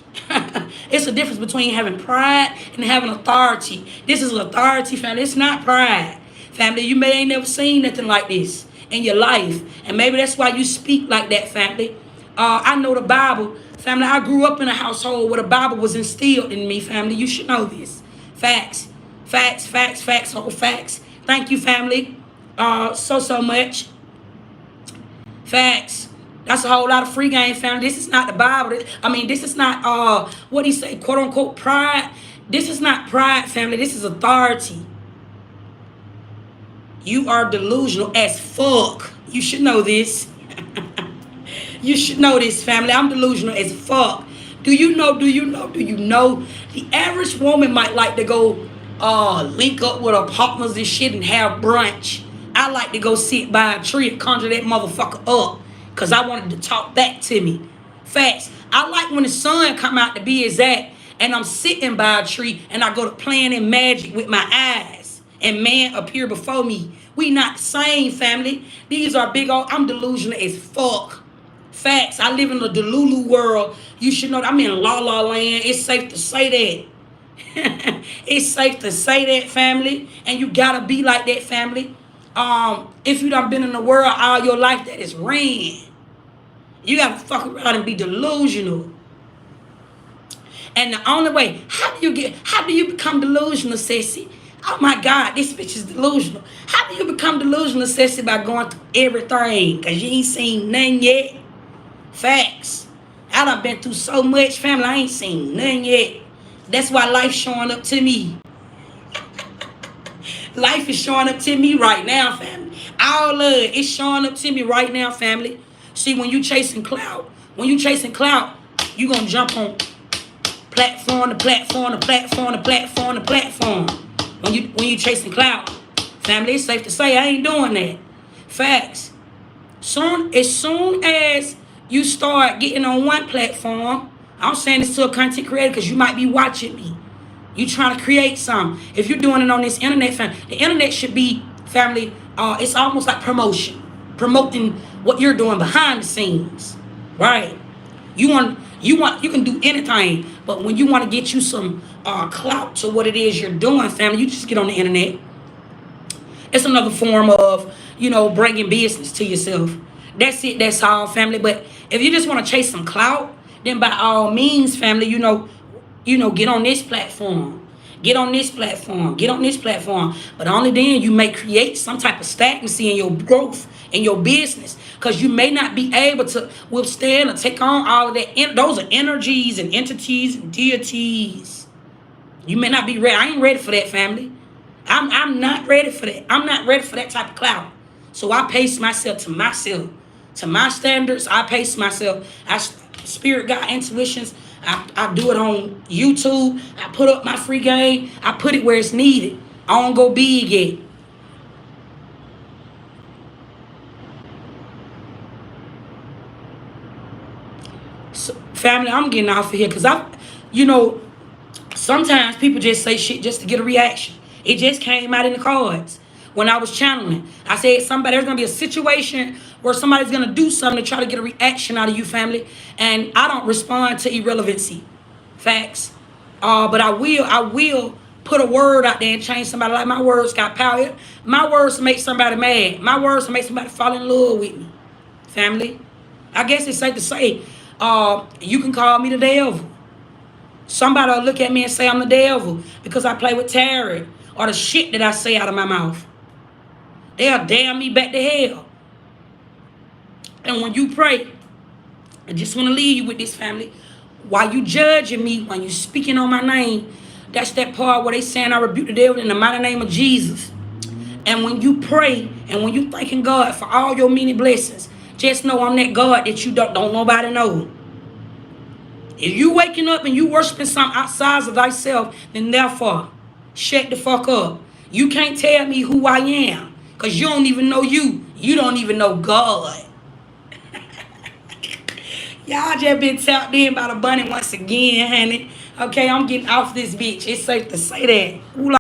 Speaker 1: It's a difference between having pride and having authority. This is authority, family. It's not pride. Family, you ain't never seen nothing like this in your life. And maybe that's why you speak like that, family. I know the Bible. Family, I grew up in a household where the Bible was instilled in me, family. You should know this. Facts. Facts, facts, facts, whole facts. Thank you, family. So much. Facts. That's a whole lot of free game, family. This is not the Bible. I mean, this is not what he say, quote unquote pride. This is not pride, family. This is authority. You are delusional as fuck. You should know this. You should know this, family. I'm delusional as fuck. Do you know? The average woman might like to go link up with her partners and shit and have brunch. I like to go sit by a tree and conjure that motherfucker up. Cause I wanted to talk back to me. Facts. I like when the sun come out to be exact and I'm sitting by a tree and I go to playing in magic with my eyes. And man appear before me. We not the same, family. These are big old, I'm delusional as fuck. Facts. I live in the Delulu world. You should know that I'm in La La Land. It's safe to say that. It's safe to say that, family. And you gotta be like that, family. If you done been in the world all your life that is ran, you gotta fuck around and be delusional. And the only way, how do you become delusional, Sissy? Oh my God, this bitch is delusional. How do you become delusional, Sissy? By going through everything, cause you ain't seen nothing yet. Facts. I done been through so much, family. I ain't seen nothing yet. That's why life's showing up to me. Life is showing up to me right now, family. All of it is showing up to me right now, family. See, when you chasing clout, you gonna jump on platform to platform to platform to platform to platform. When you chasing clout, family, it's safe to say I ain't doing that. Facts. As soon as you start getting on one platform, I'm saying this to a content creator because you might be watching me. You trying to create something. If you're doing it on this internet, family, the internet should be, family, it's almost like promoting what you're doing behind the scenes. Right? You can do anything, but when you want to get you some clout to what it is you're doing, family, you just get on the internet. It's another form of, bringing business to yourself. That's it. That's all, family. But if you just want to chase some clout, then by all means, family, get on this platform. Get on this platform. Get on this platform. But only then you may create some type of stagnancy in your growth in your business. Because you may not be able to withstand or take on all of that. Those are energies and entities and deities. You may not be ready. I ain't ready for that, family. I'm not ready for that. I'm not ready for that type of clout. So I pace myself to myself. To my standards, I pace myself. Spirit God intuitions. I do it on YouTube. I put up my free game. I put it where it's needed. I don't go big yet. So, family, I'm getting off of here because sometimes people just say shit just to get a reaction. It just came out in the cards. When I was channeling, I said there's gonna be a situation where somebody's gonna do something to try to get a reaction out of you, family. And I don't respond to irrelevancy. Facts. But I will put a word out there and change somebody. Like my words got power. My words make somebody mad. My words make somebody fall in love with me. Family. I guess it's safe to say, you can call me the devil. Somebody will look at me and say I'm the devil because I play with tarot or the shit that I say out of my mouth. They'll damn me back to hell. And when you pray, I just want to leave you with this, family. While you judging me, when you speaking on my name, that's that part where they saying I rebuke the devil in the mighty name of Jesus. And when you pray and when you thanking God for all your many blessings, just know I'm that God that you don't nobody know. If you waking up and you worshiping something outside of thyself, then therefore, shut the fuck up. You can't tell me who I am. Because you don't even know you. You don't even know God. Y'all just been tapped in by the bunny once again, honey. Okay, I'm getting off this bitch. It's safe to say that. Ooh,